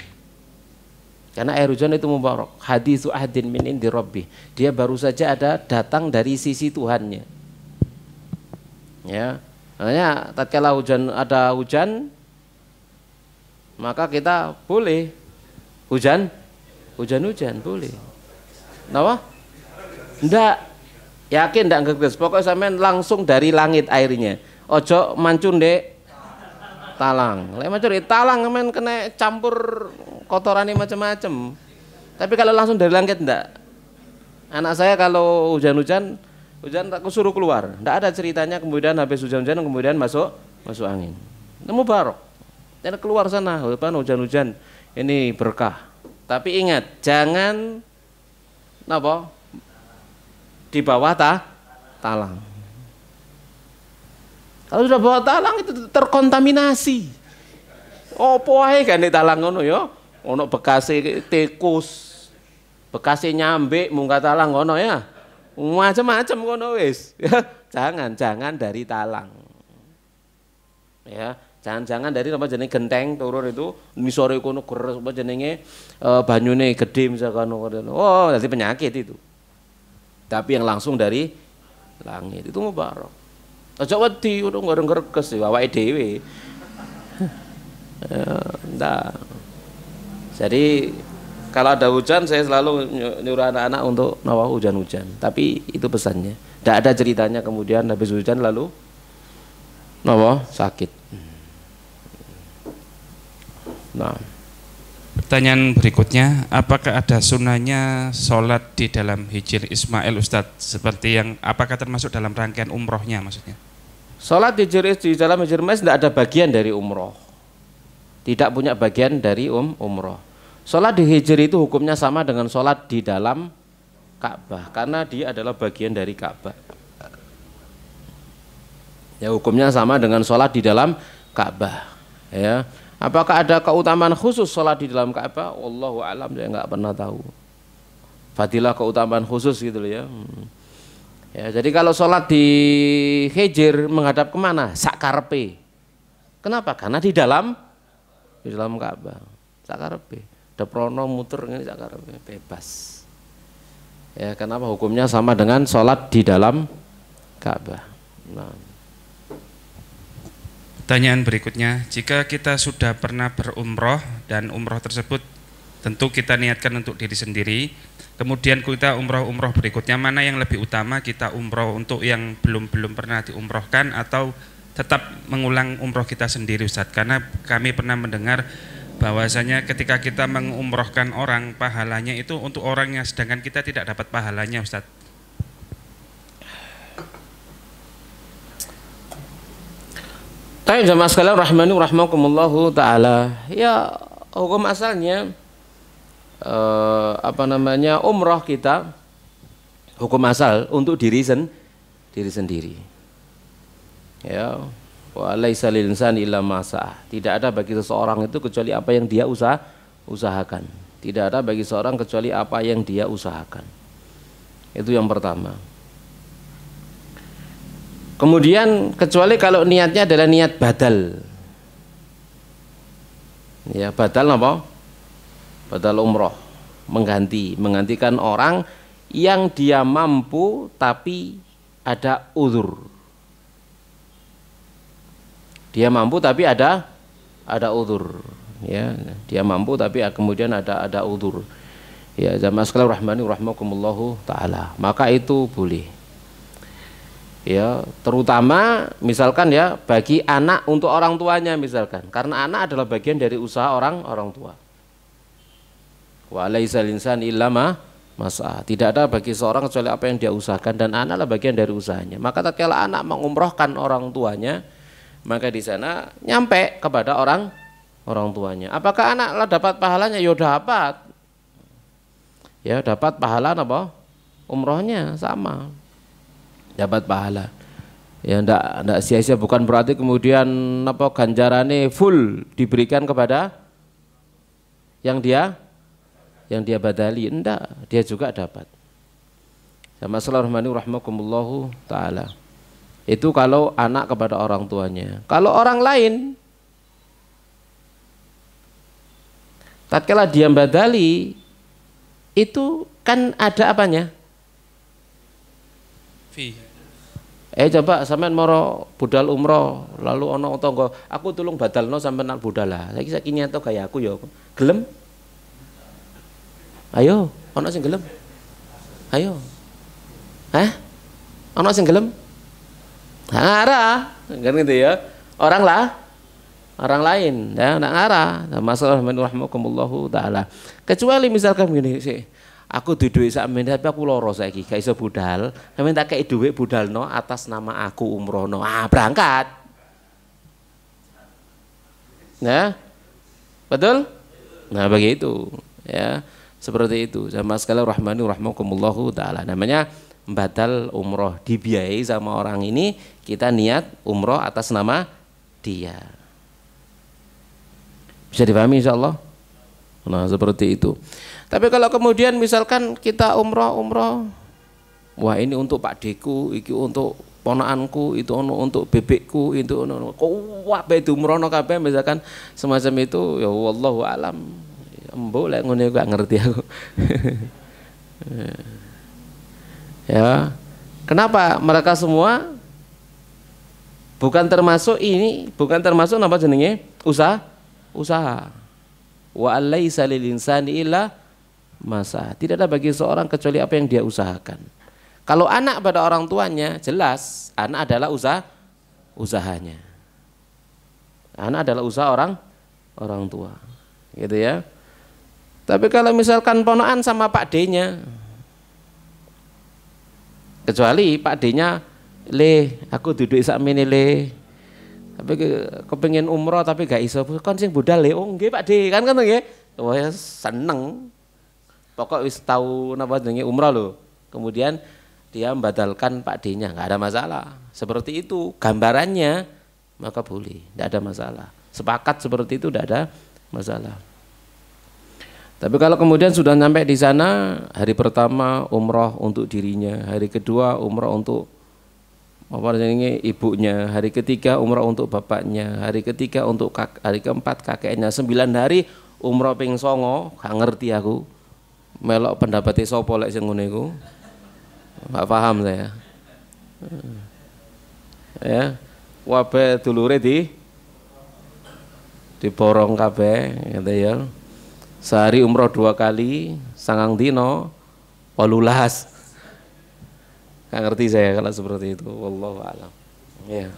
Karena air hujan itu mubarak. Haditsu ahdin min indi rabbih. Dia baru saja datang dari sisi Tuhannya. Ya. Makanya tatkala ada hujan, maka kita boleh hujan boleh. Kenapa? Ndak. Yakin ndak ngerges. Pokoknya sampean langsung dari langit airnya. Ojo mancun dek talang. Lek mancun talang men kena campur kotorane macam-macam. Tapi kalau langsung dari langit ndak. Anak saya kalau hujan tak kusuruh keluar. Ndak ada ceritanya kemudian habis hujan-hujan kemudian masuk angin. Nemu barok. Dan keluar sana, hujan-hujan ini berkah. Tapi ingat, jangan di bawah talang. Kalau sudah bawa talang itu terkontaminasi. Opo ae kan di talang ngono ya? Ono bekase tikus, bekase nyambe munggah talang ngono ya. Macam-macam ngono wis. Jangan dari talang. Ya, jangan dari apa jenenge genteng turun itu misore kono geres apa jenenge banyune gede misalkan. Oh, jadi penyakit itu. Tapi yang langsung dari langit itu mubarak. Aja wedi udah nggerengges awake dhewe. Ndak. Jadi kalau ada hujan saya selalu nyuruh anak-anak untuk hujan-hujan. Tapi itu pesannya. Tidak ada ceritanya kemudian habis hujan lalu sakit. Nah.
Pertanyaan berikutnya, apakah ada sunahnya sholat di dalam Hijr Ismail, Ustadz? Seperti yang apakah termasuk dalam rangkaian umrohnya maksudnya?
Sholat di dalam Hijr Ismail tidak ada bagian dari umroh. Tidak punya bagian dari umroh. Sholat di Hijr itu hukumnya sama dengan sholat di dalam Ka'bah karena dia adalah bagian dari Ka'bah. Ya, hukumnya sama dengan sholat di dalam Ka'bah. Ya, apakah ada keutamaan khusus sholat di dalam Ka'bah? Wallahu a'lam, saya nggak pernah tahu. Fadilah keutamaan khusus gitu loh ya. Ya, jadi kalau sholat di Hijr menghadap kemana? Sakarepe. Kenapa? Karena di dalam Ka'bah. Sakarepe. Ada prono muter ini sakarepe bebas. Ya, kenapa hukumnya sama dengan sholat di dalam Ka'bah. Nah.
Pertanyaan berikutnya, jika kita sudah pernah berumroh dan umroh tersebut tentu kita niatkan untuk diri sendiri, kemudian kita umroh berikutnya, mana yang lebih utama, kita umroh untuk yang belum pernah diumrohkan atau tetap mengulang umroh kita sendiri, Ustadz? Karena kami pernah mendengar bahwasanya ketika kita mengumrohkan orang, pahalanya itu untuk orangnya, sedangkan kita tidak dapat pahalanya, Ustadz.
Tapi jamaah sekalian rahmani rahimakumullahu taala. Ya, hukum asalnya umroh kita hukum asal untuk diri sendiri. Ya, wa laisa lil insani illa ma sa'ah. Tidak ada bagi seseorang itu kecuali apa yang dia usahakan. Tidak ada bagi seorang kecuali apa yang dia usahakan. Itu yang pertama. Kemudian kecuali kalau niatnya adalah niat badal. Ya, badal apa? Badal umroh, menggantikan orang yang dia mampu tapi ada uzur. Dia mampu tapi ada uzur. Ya, dia mampu tapi kemudian ada uzur. Ya, jamaah sekalian rahmani rahimakumullahu taala. Maka itu boleh. Ya, terutama misalkan ya bagi anak untuk orang tuanya misalkan. Karena anak adalah bagian dari usaha orang tua. Wa laisal insani illa ma sa'ah. Tidak ada bagi seorang kecuali apa yang dia usahakan dan anaklah bagian dari usahanya. Maka tatkala anak mengumrohkan orang tuanya, maka di sana nyampe kepada orang tuanya. Apakah anaklah dapat pahalanya? Ya dapat. Ya dapat pahala apa? Umrohnya sama. Dapat pahala. Ya ndak sia-sia, bukan berarti kemudian ganjarannya full diberikan kepada yang dia badali, enggak, dia juga dapat. Sama rahmani rahimakumullahu taala. Itu kalau anak kepada orang tuanya. Kalau orang lain tatkala dia badali itu kan ada apanya? Coba sampean moro budal umroh lalu ono tangga aku tulung badalno sampean nak budal lah. Saiki nyato gaya aku ya. Gelem? Ayo, ono sing gelem? Ayo. Ono sing gelem? Ngarah, kan gitu ya. Orang lain ya nak ngarah. Masalah rahmakumullahu taala. Kecuali misalkan gini sih. Aku duwe sak men tapi aku lara saiki, gak iso budal. Sampeyan tak kei dhuwit budalno atas nama aku umrohno. Berangkat. Nah, betul? Nah, begitu ya. Seperti itu. Sama sekali rahmani rahimakumullahu taala. Namanya batal umroh, dibiayai sama orang ini, kita niat umroh atas nama dia. Bisa dipahami insyaallah? Nah, seperti itu. Tapi kalau kemudian misalkan kita umroh, wah ini untuk Pak Deku, iki untuk ponakanku, itu untuk bebekku, itu kok wae diumrohno kabeh misalkan semacam itu, ya wallahu alam. Mbok lek ngene gak ngerti aku. Ya. Kenapa mereka semua bukan termasuk apa jenenge? Usaha. Wa laisa lil insani illa ma sa'ah. Tidak ada bagi seorang kecuali apa yang dia usahakan. Kalau anak pada orang tuanya, jelas anak adalah usahanya. Anak adalah usaha orang tua. Gitu ya. Tapi kalau misalkan ponakan sama Pak D-nya, kecuali Pak D-nya, aku duduk sakmene tapi kepengen umroh tapi gak iso, kon sing budal nggih Pak D, kan nggih. Wah, seneng. Pokok wis tahu napa jenenge umroh lho. Kemudian dia membatalkan Pak D-nya, enggak ada masalah. Seperti itu gambarannya, maka boleh, enggak ada masalah. Sepakat seperti itu enggak ada masalah. Tapi kalau kemudian sudah sampai di sana, hari pertama umroh untuk dirinya, hari kedua umroh untuk ibunya, hari ketiga umroh untuk bapaknya, hari ketiga untuk hari keempat kakeknya, 9 hari umroh ping 9, gak ngerti aku. Melok pendapatnya sapa lek sing ngene iku. Gak paham saya. Ya, wabe dulure diborong kabeh gitu ya. Sehari umroh 2 kali, 9 dino, 18. Gak ngerti saya kalau seperti itu. Wallahu a'lam. Ya.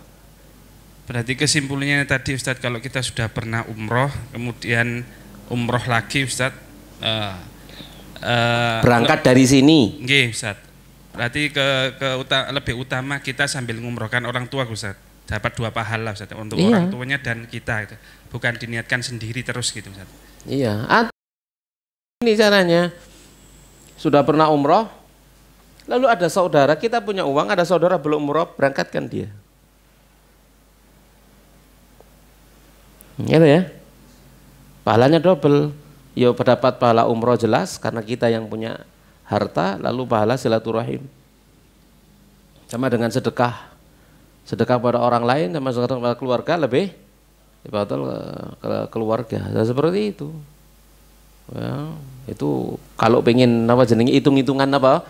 Berarti kesimpulannya tadi Ustadz, kalau kita sudah pernah umroh, kemudian umroh lagi Ustadz,
berangkat dari sini.
Nggih Ustadz. Berarti lebih utama kita sambil ngumrohkan orang tua Ustadz. Dapat 2 pahala Ustadz untuk orang tuanya dan kita gitu. Bukan diniatkan sendiri terus gitu Ustadz.
Iya, ini caranya. Sudah pernah umroh, lalu ada saudara, kita punya uang, ada saudara belum umroh, berangkatkan dia. Gitu ya. Pahalanya double. Ya dapat pahala umroh jelas karena kita yang punya harta, lalu pahala silaturahim. Sama dengan sedekah. Sedekah pada orang lain sama sedekah pada keluarga lebih betul ke keluarga. Nah, seperti itu. Ya, itu kalau pengen apa jenenge hitung-hitungan apa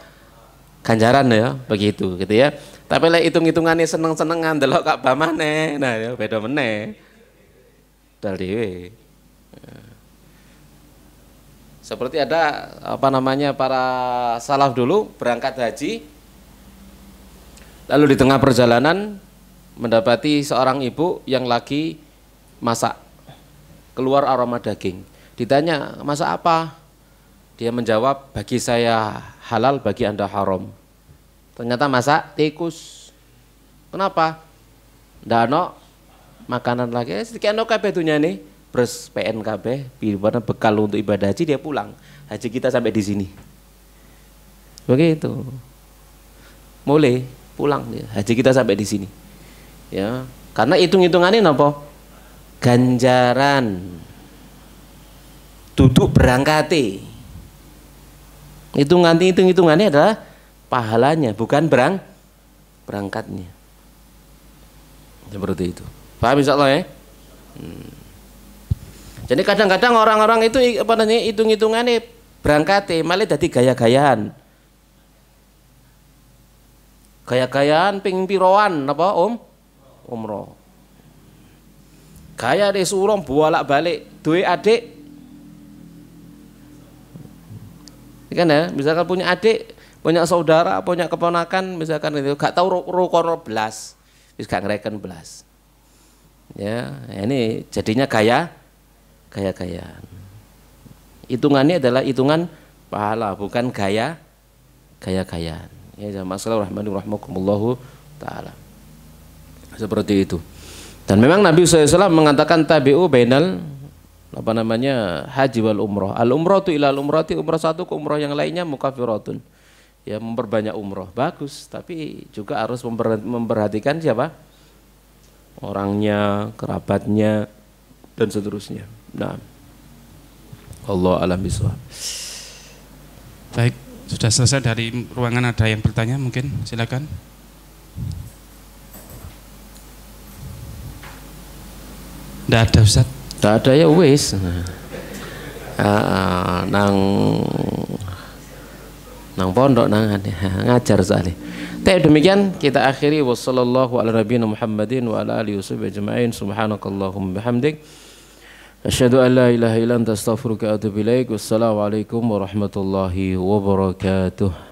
ganjaran ya begitu gitu ya. Tapi lek hitung-hitungannya seneng-senengan delok Ka'bah maneh. Nah, ya beda meneh. Dal dhewe. Ya. Seperti ada apa namanya para salaf dulu berangkat haji, lalu di tengah perjalanan mendapati seorang ibu yang lagi masak, keluar aroma daging. Ditanya, masak apa? Dia menjawab, bagi saya halal, bagi Anda haram. Ternyata masak tikus. Kenapa? Ndak ono makanan lagi. Sedikit ono kabeh dunyane, beres PNKB, bagaimana bekal untuk ibadah haji, dia pulang. Haji kita sampai di sini. Begitu. Mulai pulang dia. Haji kita sampai di sini. Ya, karena hitung-hitungannya napa? Ganjaran. Duduk berangkati. Hitungannya adalah pahalanya, bukan berangkatnya. Seperti itu. Paham insyaallah ya? Jadi kadang-kadang orang-orang itu apa namanya hitung-hitungannya berangkati, malah dadi gaya-gayaan. Gaya-gayaan ping piroan apa umroh. Gaya di surong bolak-balik duwe adik. Kan ya, misalkan punya adik, punya saudara, punya keponakan, misalkan itu gak tahu rukun belas, wis gak ngereken belas. Ya, ini jadinya gaya-gayaan. Hitungannya adalah hitungan pahala, bukan gaya-gayaan. Ya, masalah rahmatullahi taala. Seperti itu. Dan memang Nabi SAW mengatakan tabi'u bainal apa namanya haji wal umroh. Al umroh tu ilal umrohti, umroh satu ke umroh yang lainnya mukafiratun. Ya memperbanyak umroh bagus, tapi juga harus memperhatikan siapa orangnya, kerabatnya dan seterusnya. Nah, Allah alam bisawab.
Baik, sudah selesai dari ruangan, ada yang bertanya mungkin silakan. Tidak ada Ustaz.
Tak ada ya wis. Nang pondok ngajar soalnya. Tapi demikian kita akhiri wassallallahu ala nabiyina Muhammadin wa ala alihi washabihi ajma'in. Subhanakallahumma bihamdik asyhadu an la ilaha illa anta astaghfiruka wa atubu ilaik. Wassalamualaikum warahmatullahi wabarakatuh.